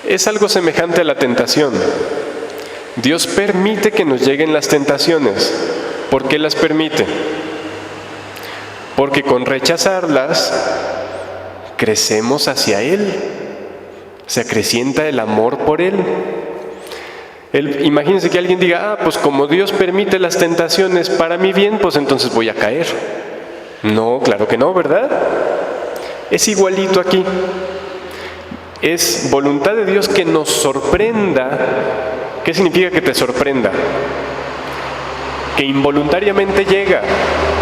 Speaker 1: Es algo semejante a la tentación. Dios permite que nos lleguen las tentaciones. ¿Por qué las permite? Porque con rechazarlas, crecemos hacia Él. Se acrecienta el amor por Él. Imagínense que alguien diga, pues como Dios permite las tentaciones para mi bien, pues entonces voy a caer. No, claro que no, ¿verdad? Es igualito aquí. Es voluntad de Dios que nos sorprenda. ¿Qué significa que te sorprenda? Que involuntariamente llega,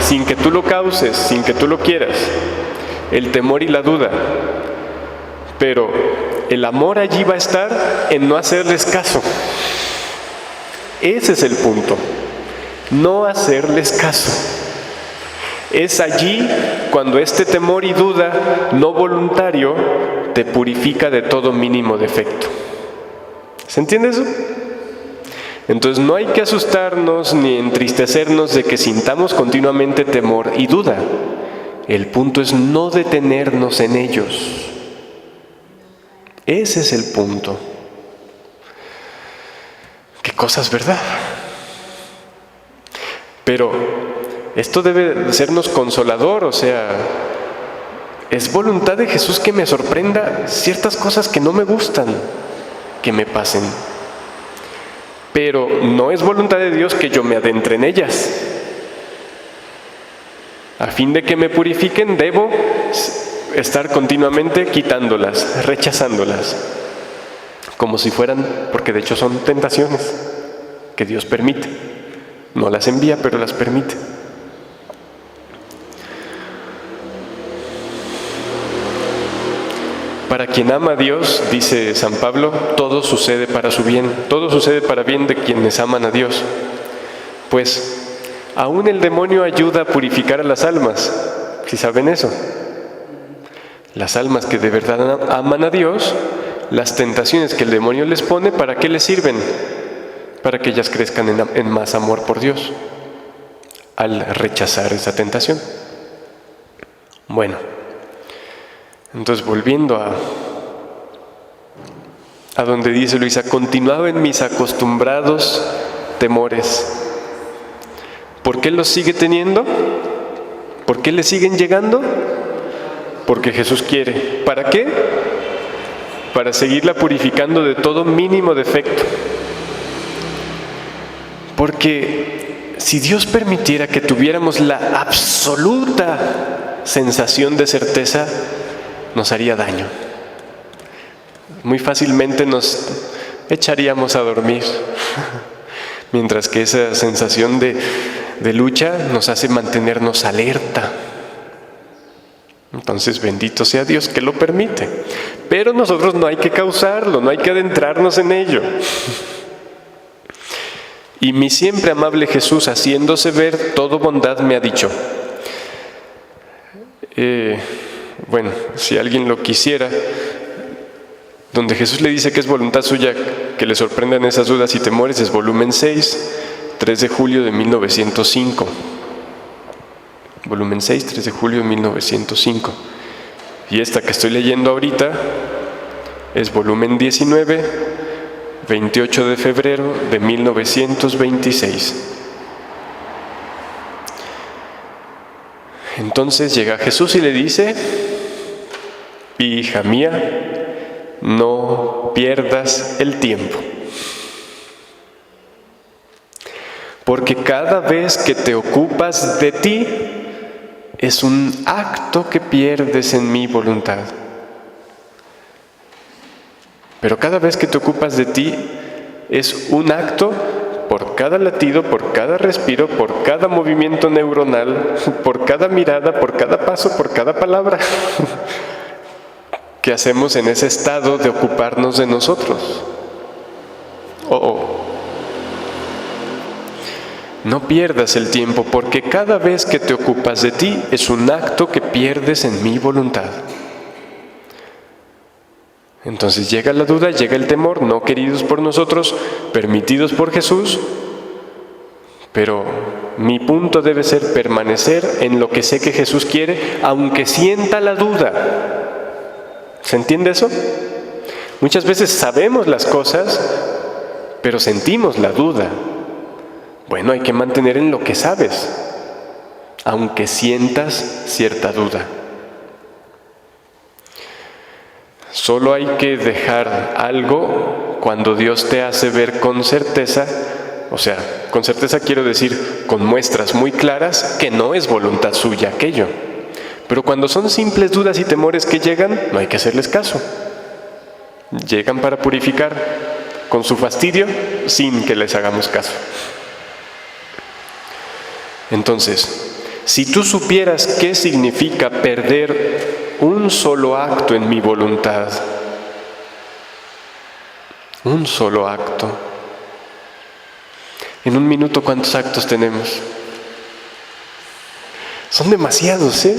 Speaker 1: sin que tú lo causes, sin que tú lo quieras, el temor y la duda. Pero el amor allí va a estar en no hacerles caso. Ese es el punto. No hacerles caso. Es allí cuando este temor y duda no voluntario te purifica de todo mínimo defecto. ¿Se entiende eso? Entonces no hay que asustarnos ni entristecernos de que sintamos continuamente temor y duda. El punto es no detenernos en ellos. Ese es el punto. Qué cosas, ¿verdad? Pero esto debe sernos consolador, o sea, es voluntad de Jesús que me sorprenda ciertas cosas que no me gustan que me pasen. Pero no es voluntad de Dios que yo me adentre en ellas. A fin de que me purifiquen, debo estar continuamente quitándolas, rechazándolas, como si fueran, porque de hecho son tentaciones que Dios permite. No las envía, pero las permite. Para quien ama a Dios, dice San Pablo, todo sucede para su bien, todo sucede para bien de quienes aman a Dios. Pues, aún el demonio ayuda a purificar a las almas, ¿sí saben eso? Las almas que de verdad aman a Dios, las tentaciones que el demonio les pone, ¿para qué les sirven? Para que ellas crezcan en más amor por Dios, al rechazar esa tentación. Bueno, entonces volviendo a donde dice Luisa, continuaba en mis acostumbrados temores. ¿Por qué los sigue teniendo? ¿Por qué le siguen llegando? Porque Jesús quiere. ¿Para qué? Para seguirla purificando de todo mínimo defecto. Porque si Dios permitiera que tuviéramos la absoluta sensación de certeza, nos haría daño. Muy fácilmente nos echaríamos a dormir, mientras que esa sensación de lucha nos hace mantenernos alerta. Entonces, bendito sea Dios que lo permite. Pero nosotros no hay que causarlo, no hay que adentrarnos en ello. Y mi siempre amable Jesús, haciéndose ver toda bondad, me ha dicho. Bueno, si alguien lo quisiera, donde Jesús le dice que es voluntad suya que le sorprendan esas dudas y temores, es volumen 6, 3 de julio de 1905. Volumen 6, 3 de julio de 1905. Y esta que estoy leyendo ahorita es volumen 19, 28 de febrero de 1926. Entonces llega Jesús y le dice: hija mía, no pierdas el tiempo, porque cada vez que te ocupas de ti, es un acto que pierdes en mi voluntad. Pero cada vez que te ocupas de ti, es un acto por cada latido, por cada respiro, por cada movimiento neuronal, por cada mirada, por cada paso, por cada palabra que hacemos en ese estado de ocuparnos de nosotros. No pierdas el tiempo, porque cada vez que te ocupas de ti es un acto que pierdes en mi voluntad. Entonces llega la duda, llega el temor, no queridos por nosotros, permitidos por Jesús, pero mi punto debe ser permanecer en lo que sé que Jesús quiere, aunque sienta la duda. ¿Se entiende eso? Muchas veces sabemos las cosas, pero sentimos la duda. Bueno, hay que mantener en lo que sabes, aunque sientas cierta duda. Solo hay que dejar algo cuando Dios te hace ver con certeza, o sea, con certeza quiero decir con muestras muy claras que no es voluntad suya aquello. Pero cuando son simples dudas y temores que llegan, no hay que hacerles caso. Llegan para purificar con su fastidio sin que les hagamos caso. Entonces, si tú supieras qué significa perder un solo acto en mi voluntad, un solo acto. En un minuto, ¿cuántos actos tenemos? Son demasiados, ¿eh?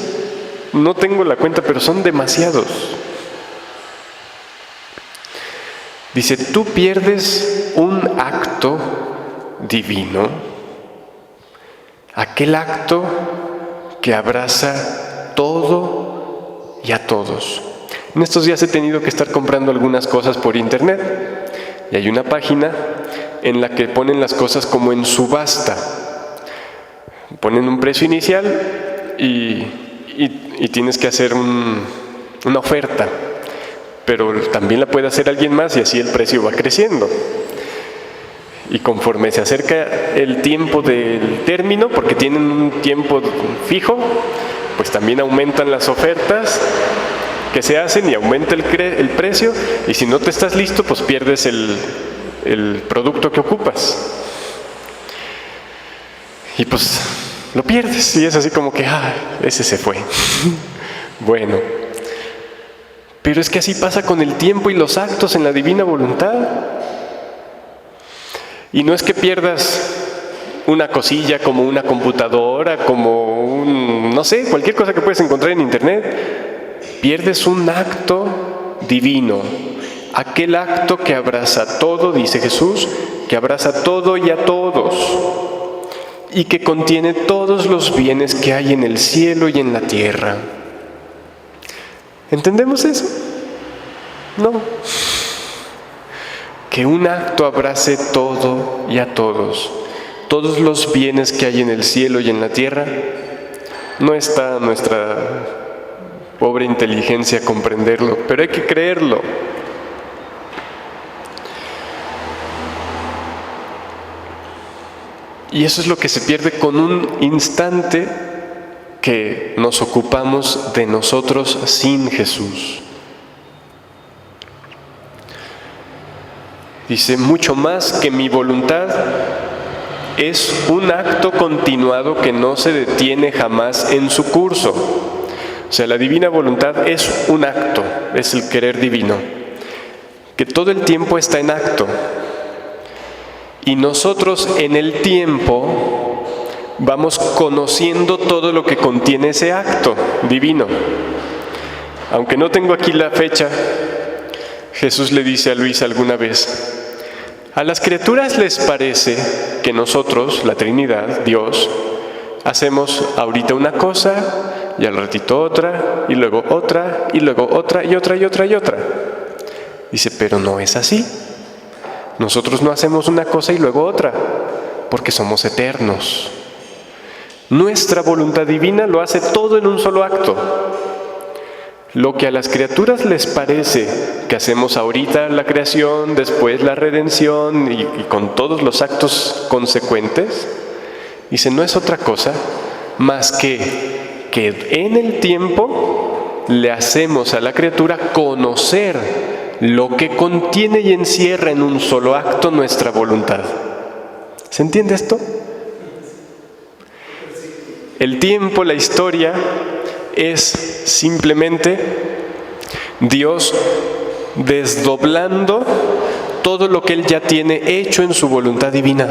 Speaker 1: No tengo la cuenta, pero son demasiados. Dice, tú pierdes un acto divino, aquel acto que abraza todo y a todos. En estos días he tenido que estar comprando algunas cosas por internet y hay una página en la que ponen las cosas como en subasta. Ponen un precio inicial y tienes que hacer una oferta, pero también la puede hacer alguien más y así el precio va creciendo. Y conforme se acerca el tiempo del término, porque tienen un tiempo fijo, pues también aumentan las ofertas que se hacen y aumenta el precio, y si no te estás listo, pues pierdes el producto que ocupas. Y pues lo pierdes y es así como que, ese se fue. Bueno, pero es que así pasa con el tiempo y los actos en la divina voluntad. Y no es que pierdas una cosilla como una computadora, como no sé, cualquier cosa que puedes encontrar en internet. Pierdes un acto divino, aquel acto que abraza todo, dice Jesús, que abraza todo y a todos, y que contiene todos los bienes que hay en el cielo y en la tierra. ¿Entendemos eso? No. Que un acto abrace todo y a todos, todos los bienes que hay en el cielo y en la tierra, no está a nuestra pobre inteligencia comprenderlo, pero hay que creerlo. Y eso es lo que se pierde con un instante que nos ocupamos de nosotros sin Jesús. Dice, mucho más que mi voluntad es un acto continuado que no se detiene jamás en su curso. O sea, la divina voluntad es un acto, es el querer divino, que todo el tiempo está en acto. Y nosotros en el tiempo vamos conociendo todo lo que contiene ese acto divino. Aunque no tengo aquí la fecha, Jesús le dice a Luis alguna vez, a las criaturas les parece que nosotros, la Trinidad, Dios, hacemos ahorita una cosa y al ratito otra y luego otra y luego otra y otra y otra y otra. Dice, pero no es así. Nosotros no hacemos una cosa y luego otra, porque somos eternos. Nuestra voluntad divina lo hace todo en un solo acto. Lo que a las criaturas les parece que hacemos ahorita la creación, después la redención y con todos los actos consecuentes, dice, no es otra cosa más que en el tiempo le hacemos a la criatura conocer lo que contiene y encierra en un solo acto nuestra voluntad. ¿Se entiende esto? El tiempo, la historia, es simplemente Dios desdoblando todo lo que Él ya tiene hecho en su voluntad divina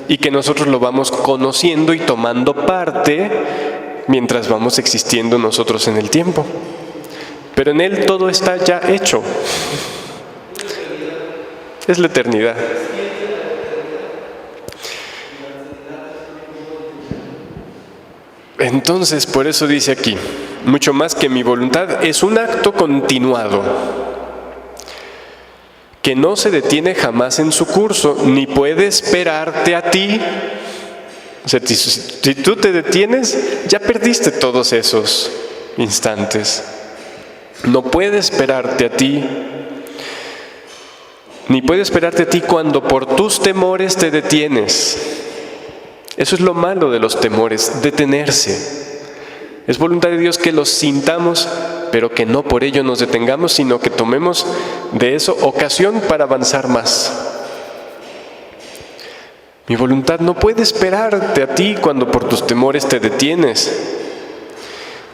Speaker 1: y que nosotros lo vamos conociendo y tomando parte mientras vamos existiendo nosotros en el tiempo. Pero en Él todo está ya hecho. Es la eternidad. Entonces, por eso dice aquí, mucho más que mi voluntad es un acto continuado, que no se detiene jamás en su curso, ni puede esperarte a ti. O sea, si tú te detienes, ya perdiste todos esos instantes. No puede esperarte a ti, ni puede esperarte a ti cuando por tus temores te detienes. Eso es lo malo de los temores, detenerse. Es voluntad de Dios que los sintamos, pero que no por ello nos detengamos, sino que tomemos de eso ocasión para avanzar más. Mi voluntad no puede esperarte a ti cuando por tus temores te detienes.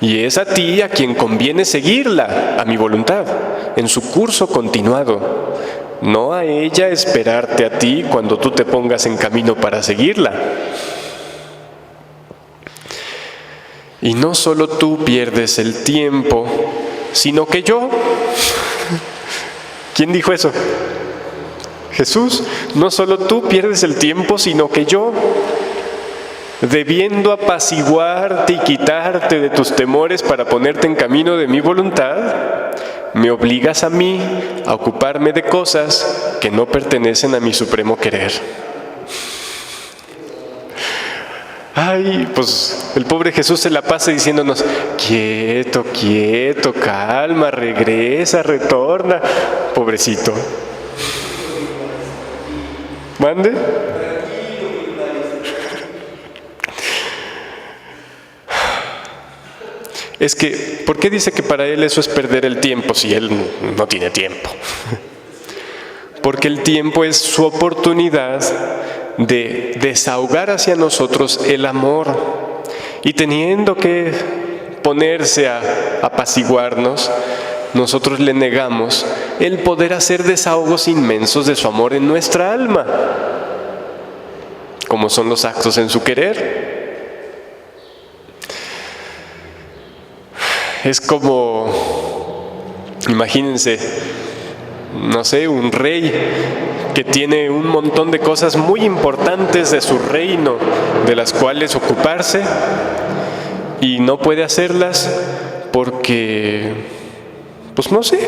Speaker 1: Y es a ti a quien conviene seguirla, a mi voluntad, en su curso continuado. No a ella esperarte a ti cuando tú te pongas en camino para seguirla. Y no solo tú pierdes el tiempo, sino que yo. ¿Quién dijo eso? Jesús. No solo tú pierdes el tiempo, sino que yo, debiendo apaciguarte y quitarte de tus temores para ponerte en camino de mi voluntad, me obligas a mí a ocuparme de cosas que no pertenecen a mi supremo querer. Ay, pues el pobre Jesús se la pasa diciéndonos, quieto, quieto, calma, regresa, retorna. Pobrecito. ¿Mande? Es que, ¿por qué dice que para él eso es perder el tiempo si él no tiene tiempo? Porque el tiempo es su oportunidad de desahogar hacia nosotros el amor. Y teniendo que ponerse a apaciguarnos, nosotros le negamos el poder hacer desahogos inmensos de su amor en nuestra alma, como son los actos en su querer. Es como, imagínense, no sé, un rey que tiene un montón de cosas muy importantes de su reino, de las cuales ocuparse, y no puede hacerlas porque, pues no sé,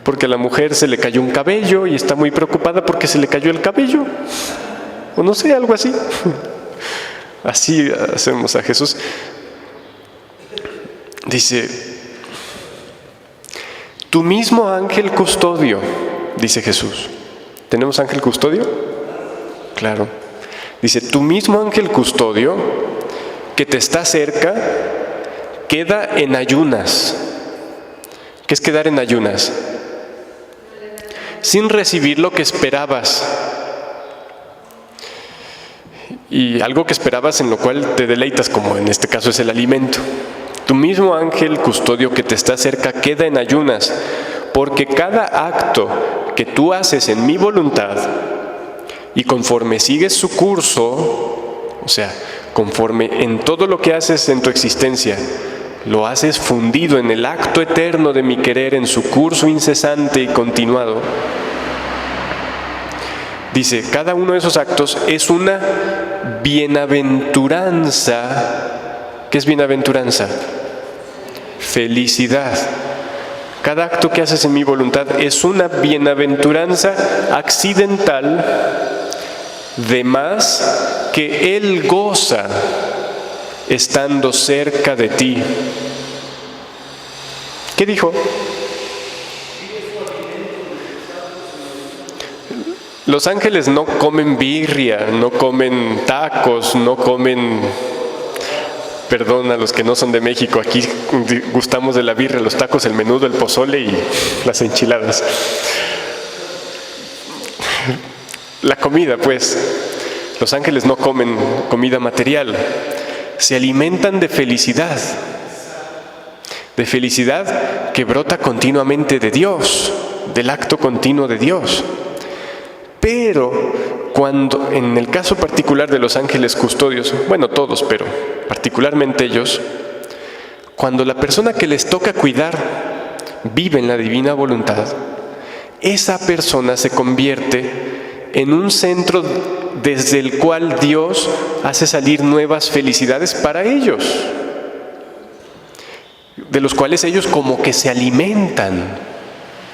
Speaker 1: porque a la mujer se le cayó un cabello y está muy preocupada porque se le cayó el cabello, o no sé, algo así. Así hacemos a Jesús. Dice, tu mismo ángel custodio, dice Jesús. ¿Tenemos ángel custodio? Claro. Dice, tu mismo ángel custodio que te está cerca queda en ayunas. ¿Qué es quedar en ayunas? Sin recibir lo que esperabas. Y algo que esperabas en lo cual te deleitas, como en este caso es el alimento. Tu mismo ángel custodio que te está cerca queda en ayunas, porque cada acto que tú haces en mi voluntad y conforme sigues su curso, o sea, conforme en todo lo que haces en tu existencia, lo haces fundido en el acto eterno de mi querer, en su curso incesante y continuado. Dice, cada uno de esos actos es una bienaventuranza. ¿Qué es bienaventuranza? Felicidad. Cada acto que haces en mi voluntad es una bienaventuranza accidental de más que Él goza estando cerca de ti. ¿Qué dijo? Los ángeles no comen birria, no comen tacos, no comen... Perdón a los que no son de México, aquí gustamos de la birria, los tacos, el menudo, el pozole y las enchiladas. La comida, pues, los ángeles no comen comida material, se alimentan de felicidad que brota continuamente de Dios, del acto continuo de Dios. Pero cuando, en el caso particular de los ángeles custodios, bueno, todos, pero particularmente ellos, cuando la persona que les toca cuidar vive en la divina voluntad, esa persona se convierte en un centro desde el cual Dios hace salir nuevas felicidades para ellos, de los cuales ellos como que se alimentan,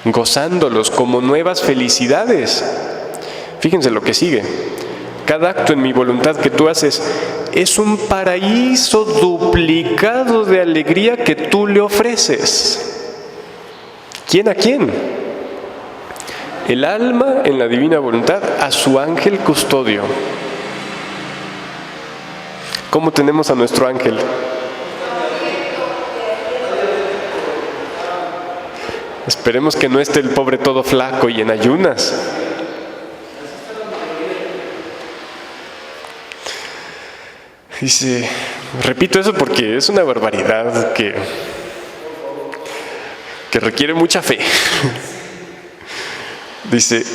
Speaker 1: gozándolos como nuevas felicidades. Fíjense lo que sigue. Cada acto en mi voluntad que tú haces es un paraíso duplicado de alegría que tú le ofreces. ¿Quién a quién? El alma en la divina voluntad a su ángel custodio. ¿Cómo tenemos a nuestro ángel? Esperemos que no esté el pobre todo flaco y en ayunas. Dice, repito eso porque es una barbaridad que requiere mucha fe. Dice,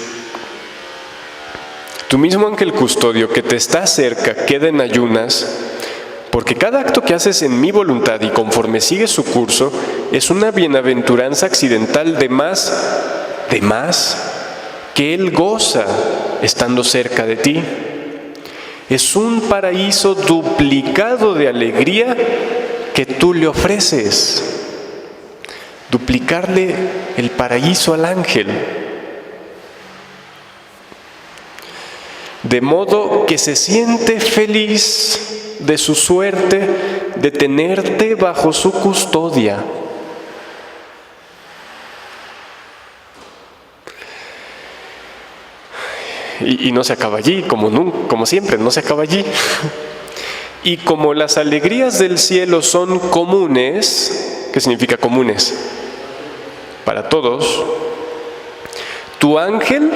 Speaker 1: tu mismo ángel custodio que te está cerca queda en ayunas, porque cada acto que haces en mi voluntad y conforme sigues su curso es una bienaventuranza accidental de más que Él goza estando cerca de ti. Es un paraíso duplicado de alegría que tú le ofreces. Duplicarle el paraíso al ángel. De modo que se siente feliz de su suerte de tenerte bajo su custodia. Y no se acaba allí, como siempre, no se acaba allí. Y como las alegrías del cielo son comunes, ¿qué significa comunes? Para todos, tu ángel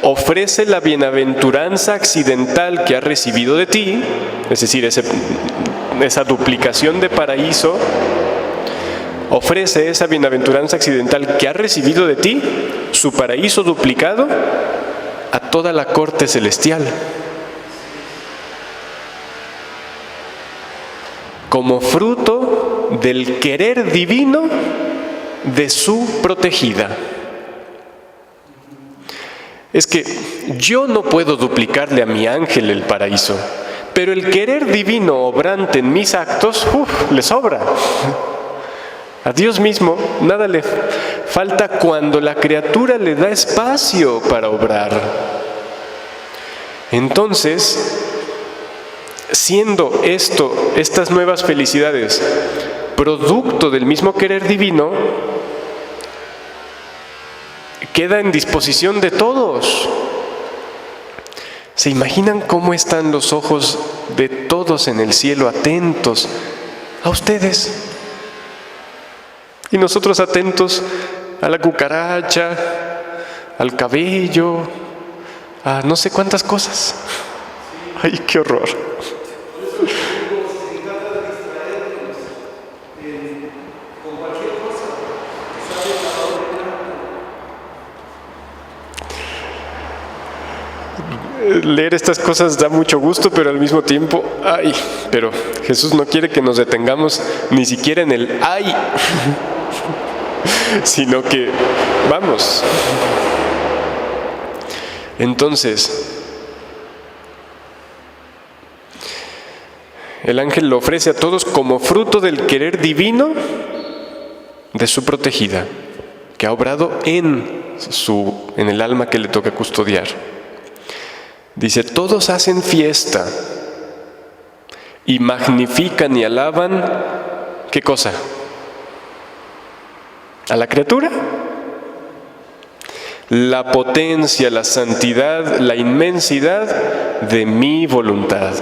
Speaker 1: ofrece la bienaventuranza accidental que ha recibido de ti, es decir, esa duplicación de paraíso, ofrece esa bienaventuranza accidental que ha recibido de ti, su paraíso duplicado, a toda la corte celestial. Como fruto del querer divino de su protegida. Es que yo no puedo duplicarle a mi ángel el paraíso, pero el querer divino obrante en mis actos, le sobra. A Dios mismo nada le falta cuando la criatura le da espacio para obrar. Entonces, siendo estas nuevas felicidades producto del mismo querer divino, queda en disposición de todos. ¿Se imaginan cómo están los ojos de todos en el cielo atentos a ustedes? Y nosotros atentos a la cucaracha, al cabello, a no sé cuántas cosas. ¡Ay, qué horror! Leer estas cosas da mucho gusto, pero al mismo tiempo, ¡ay! Pero Jesús no quiere que nos detengamos ni siquiera en el ¡ay! Sino que vamos. Entonces, el ángel lo ofrece a todos como fruto del querer divino de su protegida, que ha obrado en el alma que le toca custodiar. Dice, todos hacen fiesta y magnifican y alaban, ¿qué cosa? ¿A la criatura? La potencia, la santidad, la inmensidad de mi voluntad.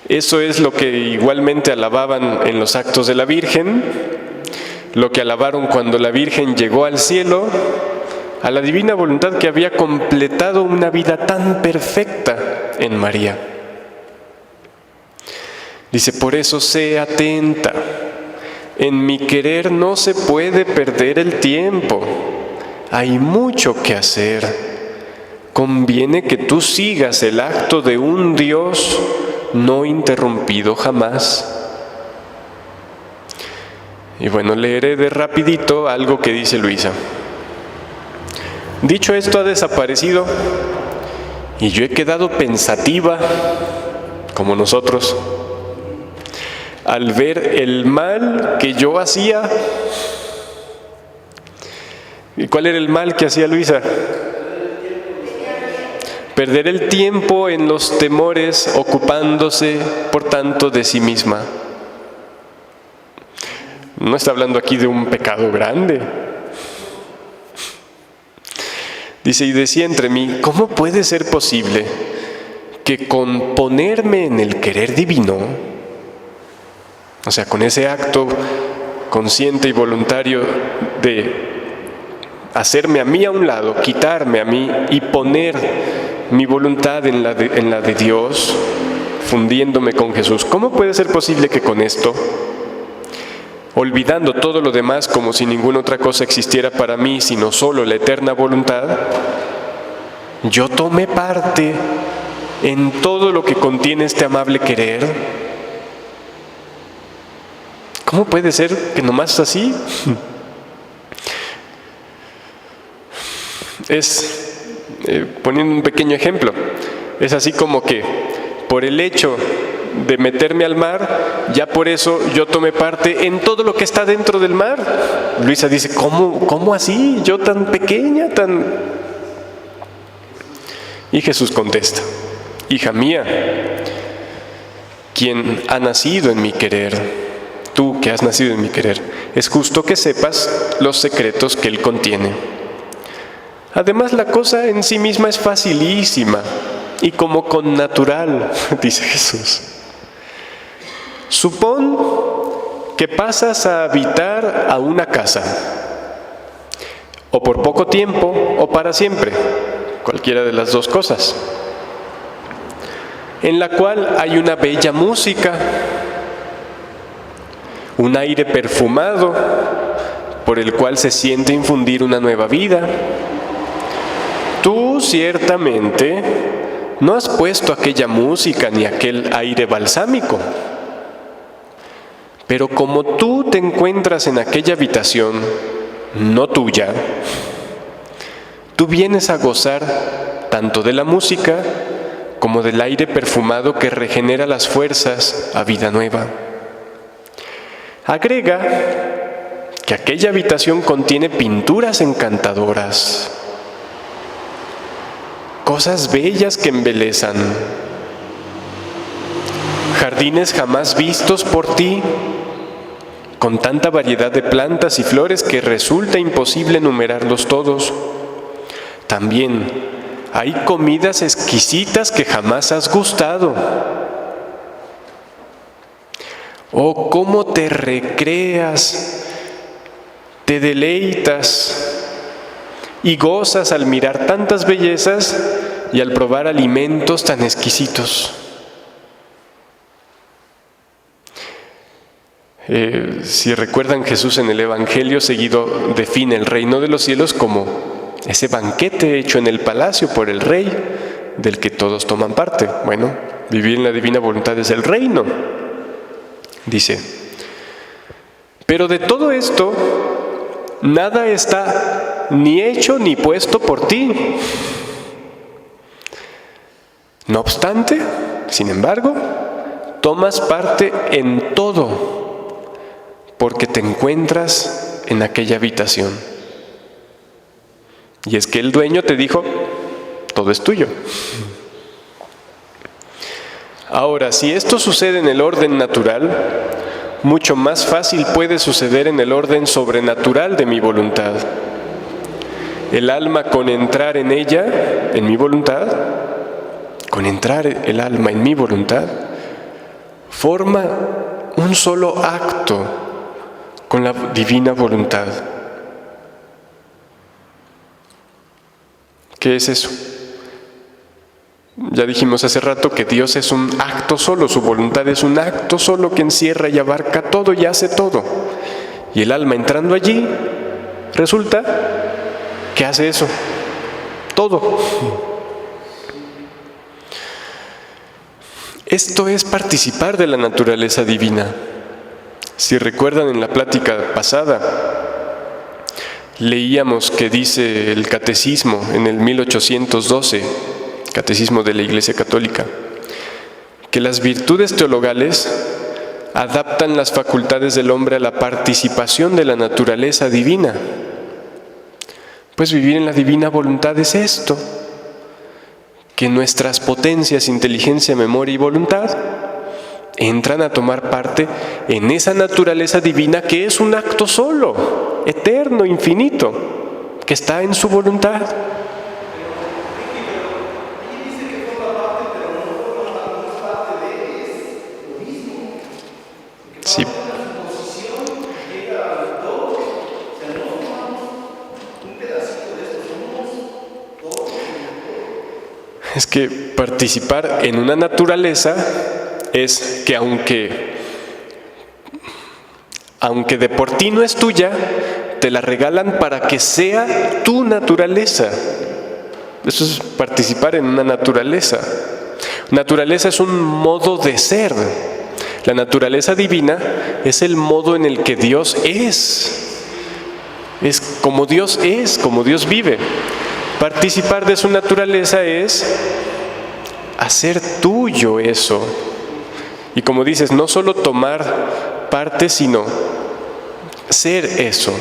Speaker 1: Eso es lo que igualmente alababan en los actos de la Virgen, lo que alabaron cuando la Virgen llegó al cielo, a la divina voluntad que había completado una vida tan perfecta en María. Dice, por eso sé atenta. En mi querer no se puede perder el tiempo. Hay mucho que hacer. Conviene que tú sigas el acto de un Dios no interrumpido jamás. Y bueno, leeré de rapidito algo que dice Luisa. Dicho esto, ha desaparecido y yo he quedado pensativa, como nosotros, al ver el mal que yo hacía. ¿Y cuál era el mal que hacía Luisa? Perder el tiempo en los temores, ocupándose, por tanto, de sí misma. No está hablando aquí de un pecado grande. Dice, y decía entre mí, ¿cómo puede ser posible que con ponerme en el querer divino, o sea, con ese acto consciente y voluntario de hacerme a mí a un lado, quitarme a mí y poner mi voluntad en la de Dios, fundiéndome con Jesús, ¿cómo puede ser posible que con esto, olvidando todo lo demás como si ninguna otra cosa existiera para mí, sino solo la eterna voluntad, yo tome parte en todo lo que contiene este amable querer? ¿Cómo puede ser que nomás así? Poniendo un pequeño ejemplo, es así como que por el hecho de meterme al mar, ya por eso yo tomé parte en todo lo que está dentro del mar. Luisa dice, ¿cómo así? Yo tan pequeña, Y Jesús contesta, hija mía, quien ha nacido en mi querer, tú que has nacido en mi querer, es justo que sepas los secretos que Él contiene. Además, la cosa en sí misma es facilísima y como connatural, dice Jesús. Supón que pasas a habitar a una casa, o por poco tiempo o para siempre, cualquiera de las dos cosas, en la cual hay una bella música, un aire perfumado por el cual se siente infundir una nueva vida. Tú ciertamente no has puesto aquella música ni aquel aire balsámico, Pero como tú te encuentras en aquella habitación, no tuya, tú vienes a gozar tanto de la música como del aire perfumado que regenera las fuerzas a vida nueva. Agrega que aquella habitación contiene pinturas encantadoras, cosas bellas que embelezan, jardines jamás vistos por ti, con tanta variedad de plantas y flores que resulta imposible enumerarlos todos. También hay comidas exquisitas que jamás has gustado. Oh, cómo te recreas, te deleitas y gozas al mirar tantas bellezas y al probar alimentos tan exquisitos. Si recuerdan, Jesús en el Evangelio seguido define el reino de los cielos como ese banquete hecho en el palacio por el rey del que todos toman parte. Bueno, vivir en la divina voluntad es el reino. Dice, pero de todo esto, nada está ni hecho ni puesto por ti. No obstante, sin embargo, tomas parte en todo, porque te encuentras en aquella habitación. Y es que el dueño te dijo, todo es tuyo. Ahora, si esto sucede en el orden natural, mucho más fácil puede suceder en el orden sobrenatural de mi voluntad. El alma, con entrar en ella, en mi voluntad, con entrar el alma en mi voluntad, forma un solo acto con la divina voluntad. ¿Qué es eso? Ya dijimos hace rato que Dios es un acto solo, su voluntad es un acto solo que encierra y abarca todo y hace todo. Y el alma entrando allí, resulta que hace eso, todo. Esto es participar de la naturaleza divina. Si recuerdan, en la plática pasada, leíamos que dice el Catecismo en el 1812, Catecismo de la Iglesia Católica, que las virtudes teologales adaptan las facultades del hombre a la participación de la naturaleza divina. Pues vivir en la divina voluntad es esto, que nuestras potencias, inteligencia, memoria y voluntad entran a tomar parte en esa naturaleza divina que es un acto solo, eterno, infinito, que está en su voluntad. Sí. Es que participar en una naturaleza es que aunque de por ti no es tuya, te la regalan para que sea tu naturaleza. Eso es participar en una naturaleza. Naturaleza es un modo de ser. La naturaleza divina es el modo en el que Dios es. Es como Dios vive. Participar de su naturaleza es hacer tuyo eso. Y como dices, no solo tomar parte, sino ser eso.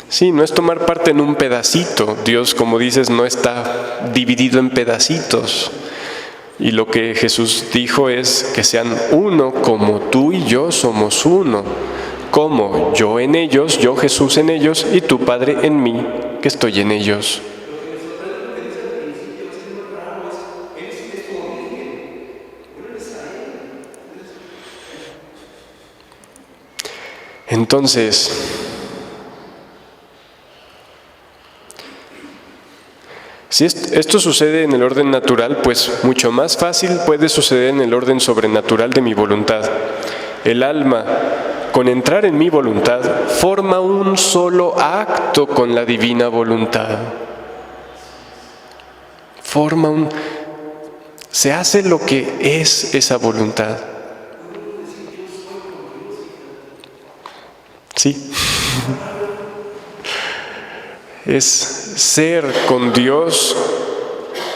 Speaker 1: Sí, no es tomar parte en un pedacito. Dios, como dices, no está dividido en pedacitos. Y lo que Jesús dijo es que sean uno como tú y yo somos uno. Como yo en ellos, yo Jesús en ellos y tu Padre en mí, que estoy en ellos. Entonces, si esto sucede en el orden natural, pues mucho más fácil puede suceder en el orden sobrenatural de mi voluntad. El alma, con entrar en mi voluntad, forma un solo acto con la divina voluntad. Se hace lo que es esa voluntad. Sí. Es ser con Dios,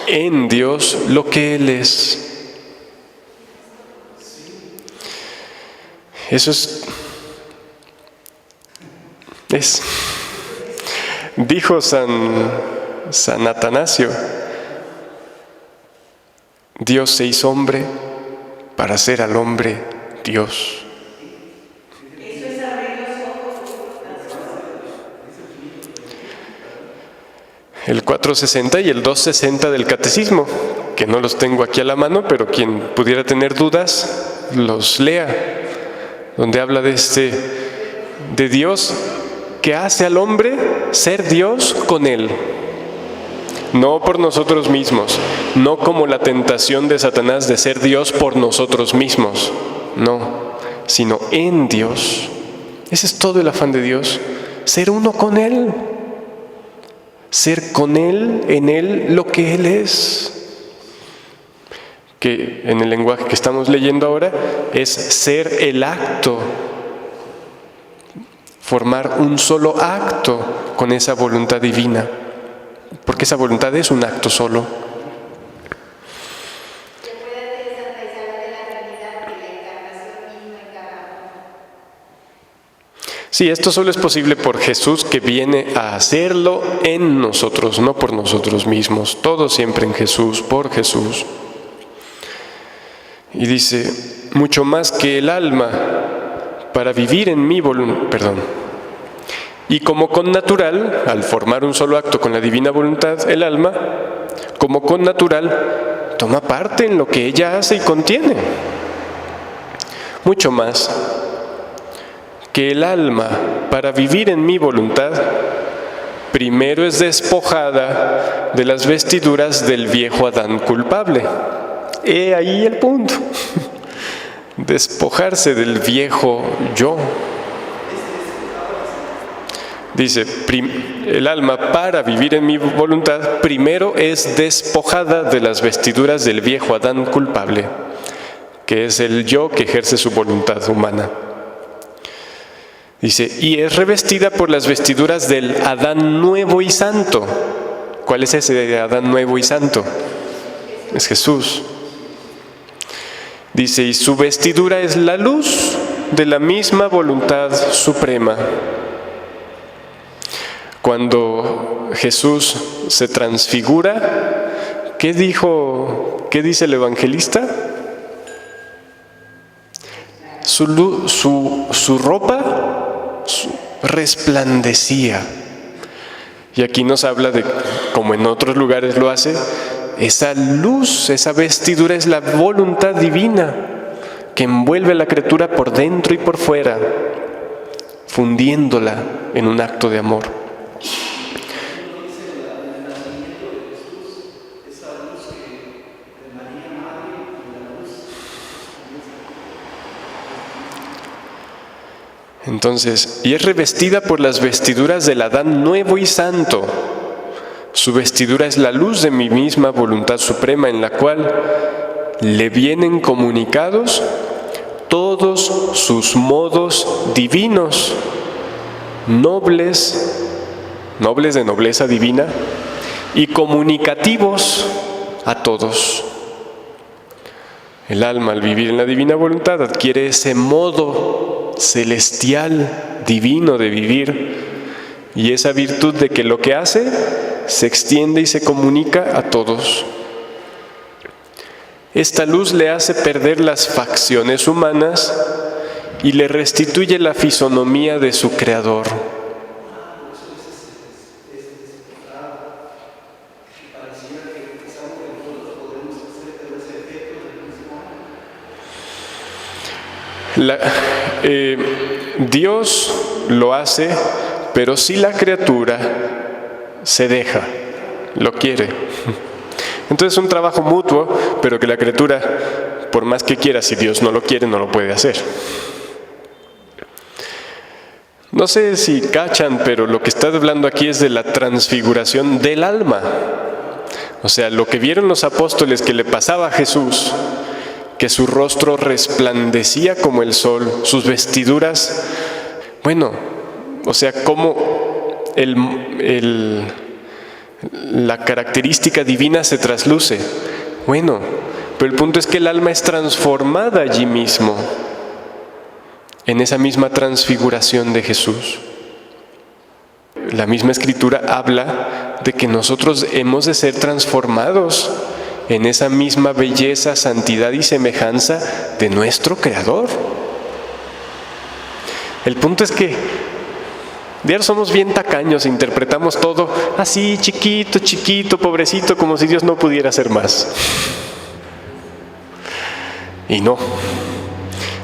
Speaker 1: en Dios, lo que Él es. Eso es. Dijo San Atanasio, Dios se hizo hombre para hacer al hombre Dios. El 460 y el 260 del Catecismo, que no los tengo aquí a la mano, pero quien pudiera tener dudas, los lea, donde habla de Dios que hace al hombre ser Dios con Él. No por nosotros mismos, no como la tentación de Satanás de ser Dios por nosotros mismos, no, sino en Dios. Ese es todo el afán de Dios, ser uno con Él. Ser con Él, en Él, lo que Él es. Que en el lenguaje que estamos leyendo ahora es ser el acto. Formar un solo acto con esa voluntad divina. Porque esa voluntad es un acto solo. Sí, esto solo es posible por Jesús, que viene a hacerlo en nosotros, no por nosotros mismos. Todo siempre en Jesús, por Jesús. Y dice, mucho más que el alma, para vivir en mi voluntad, Y como con natural, al formar un solo acto con la divina voluntad, el alma, como con natural, toma parte en lo que ella hace y contiene. Mucho más que el alma, para vivir en mi voluntad, primero es despojada de las vestiduras del viejo Adán culpable. He ahí el punto. Despojarse del viejo yo. Dice, el alma para vivir en mi voluntad, primero es despojada de las vestiduras del viejo Adán culpable, que es el yo que ejerce su voluntad humana. Dice, y es revestida por las vestiduras del Adán nuevo y santo. ¿Cuál es ese Adán nuevo y santo? Es Jesús. Dice, y su vestidura es la luz de la misma voluntad suprema. Cuando Jesús se transfigura, ¿qué dice el evangelista? Su ropa resplandecía. Y aquí nos habla de, como en otros lugares lo hace, esa luz, esa vestidura es la voluntad divina que envuelve a la criatura por dentro y por fuera, fundiéndola en un acto de amor. Entonces, y es revestida por las vestiduras del Adán nuevo y santo. Su vestidura es la luz de mi misma voluntad suprema, en la cual le vienen comunicados todos sus modos divinos, nobles de nobleza divina, y comunicativos a todos. El alma, al vivir en la divina voluntad, adquiere ese modo celestial, divino de vivir, y esa virtud de que lo que hace se extiende y se comunica a todos. Esta luz le hace perder las facciones humanas y le restituye la fisonomía de su Creador. Dios lo hace, pero si la criatura se deja, lo quiere. Entonces es un trabajo mutuo, pero que la criatura, por más que quiera, si Dios no lo quiere, no lo puede hacer. No sé si cachan, pero lo que está hablando aquí es de la transfiguración del alma. O sea, lo que vieron los apóstoles que le pasaba a Jesús, que su rostro resplandecía como el sol, sus vestiduras, bueno, o sea, como la característica divina se trasluce. Bueno, pero el punto es que el alma es transformada allí mismo, en esa misma transfiguración de Jesús. La misma Escritura habla de que nosotros hemos de ser transformados en esa misma belleza, santidad y semejanza de nuestro Creador. El punto es que diario somos bien tacaños, interpretamos todo así, chiquito, chiquito, pobrecito, como si Dios no pudiera hacer más. Y no.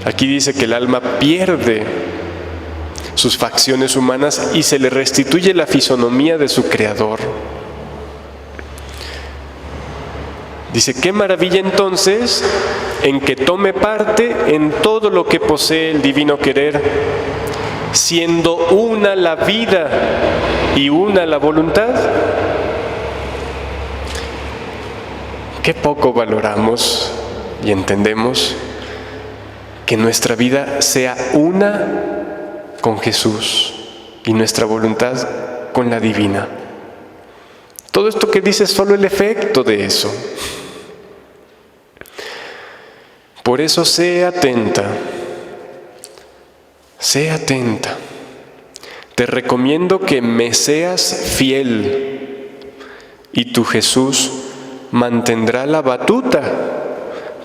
Speaker 1: Aquí dice que el alma pierde sus facciones humanas y se le restituye la fisonomía de su Creador. Dice, qué maravilla entonces en que tome parte en todo lo que posee el divino querer, siendo una la vida y una la voluntad. Qué poco valoramos y entendemos que nuestra vida sea una con Jesús y nuestra voluntad con la divina. Todo esto que dice es solo el efecto de eso. Por eso sé atenta. Sé atenta. Te recomiendo que me seas fiel y tu Jesús mantendrá la batuta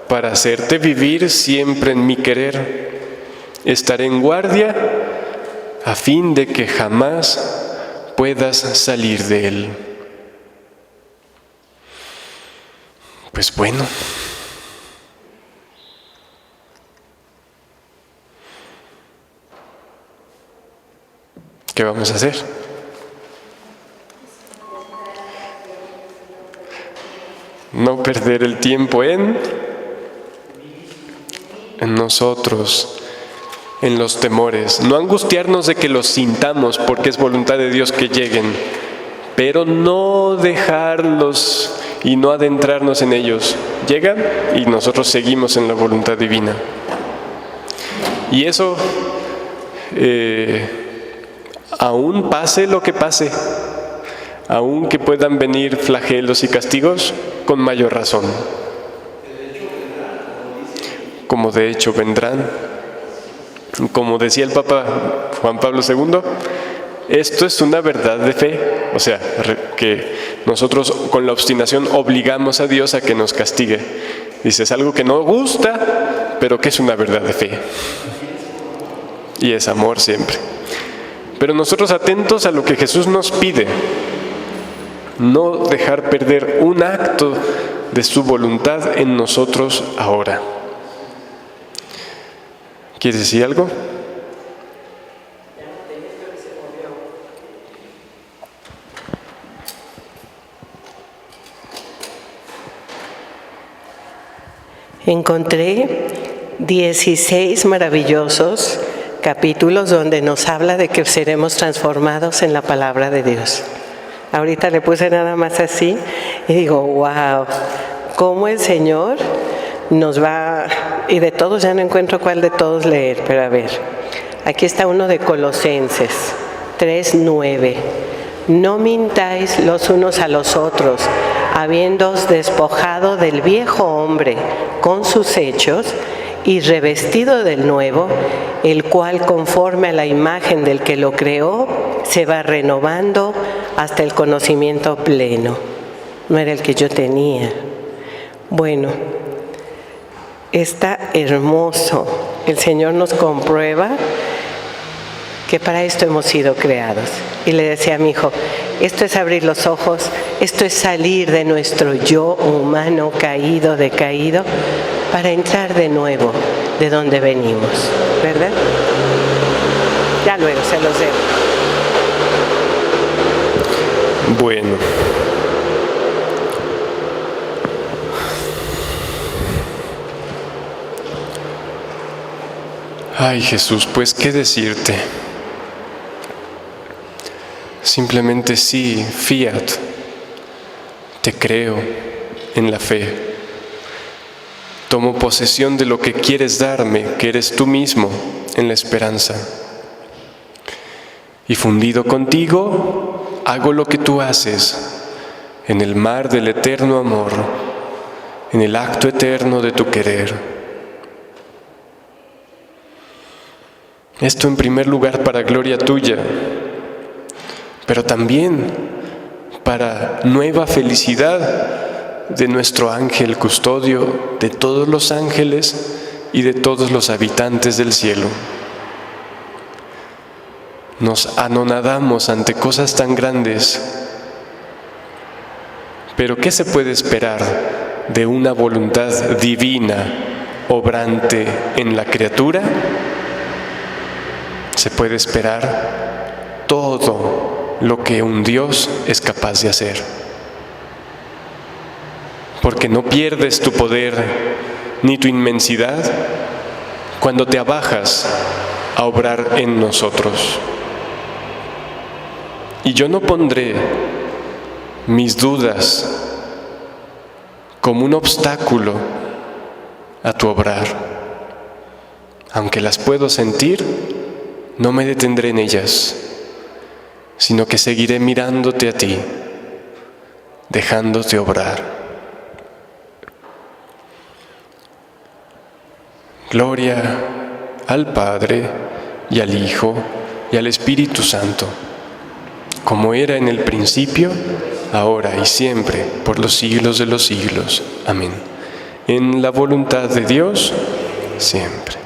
Speaker 1: para hacerte vivir siempre en mi querer. Estaré en guardia a fin de que jamás puedas salir de él. Pues bueno, ¿qué vamos a hacer? No perder el tiempo en nosotros, en los temores. No angustiarnos de que los sintamos, porque es voluntad de Dios que lleguen, pero no dejarlos y no adentrarnos en ellos. Llegan y nosotros seguimos en la voluntad divina. Y eso, aún pase lo que pase, aun que puedan venir flagelos y castigos, con mayor razón. Como de hecho vendrán. Como decía el Papa Juan Pablo II, esto es una verdad de fe. O sea, que nosotros con la obstinación obligamos a Dios a que nos castigue. Dice, es algo que no gusta, pero que es una verdad de fe. Y es amor siempre. Pero nosotros atentos a lo que Jesús nos pide. No dejar perder un acto de su voluntad en nosotros ahora. ¿Quieres decir algo?
Speaker 2: Encontré 16 maravillosos capítulos donde nos habla de que seremos transformados en la palabra de Dios. Ahorita le puse nada más así y digo, wow, cómo el Señor nos va, y de todos ya no encuentro cuál de todos leer, pero a ver, aquí está uno de Colosenses 3:9. No mintáis los unos a los otros, habiéndoos despojado del viejo hombre con sus hechos y revestido del nuevo, el cual conforme a la imagen del que lo creó, se va renovando hasta el conocimiento pleno. No era el que yo tenía. Bueno, está hermoso. El Señor nos comprueba que para esto hemos sido creados. Y le decía a mi hijo, esto es abrir los ojos, esto es salir de nuestro yo humano caído, decaído, para entrar de nuevo de donde venimos, ¿verdad? Ya luego se los dejo.
Speaker 1: Bueno. Ay, Jesús, pues, ¿qué decirte? Simplemente sí, fiat. Te creo en la fe. Tomo posesión de lo que quieres darme, que eres tú mismo, en la esperanza. Y fundido contigo, hago lo que tú haces, en el mar del eterno amor, en el acto eterno de tu querer. Esto en primer lugar para gloria tuya, pero también para nueva felicidad de nuestro ángel custodio, de todos los ángeles y de todos los habitantes del cielo. Nos anonadamos ante cosas tan grandes, pero ¿qué se puede esperar de una voluntad divina obrante en la criatura? Se puede esperar todo lo que un Dios es capaz de hacer. Porque no pierdes tu poder ni tu inmensidad cuando te abajas a obrar en nosotros. Y yo no pondré mis dudas como un obstáculo a tu obrar. Aunque las puedo sentir, no me detendré en ellas, sino que seguiré mirándote a ti, dejándote obrar. Gloria al Padre, y al Hijo, y al Espíritu Santo, como era en el principio, ahora y siempre, por los siglos de los siglos. Amén. En la voluntad de Dios, siempre.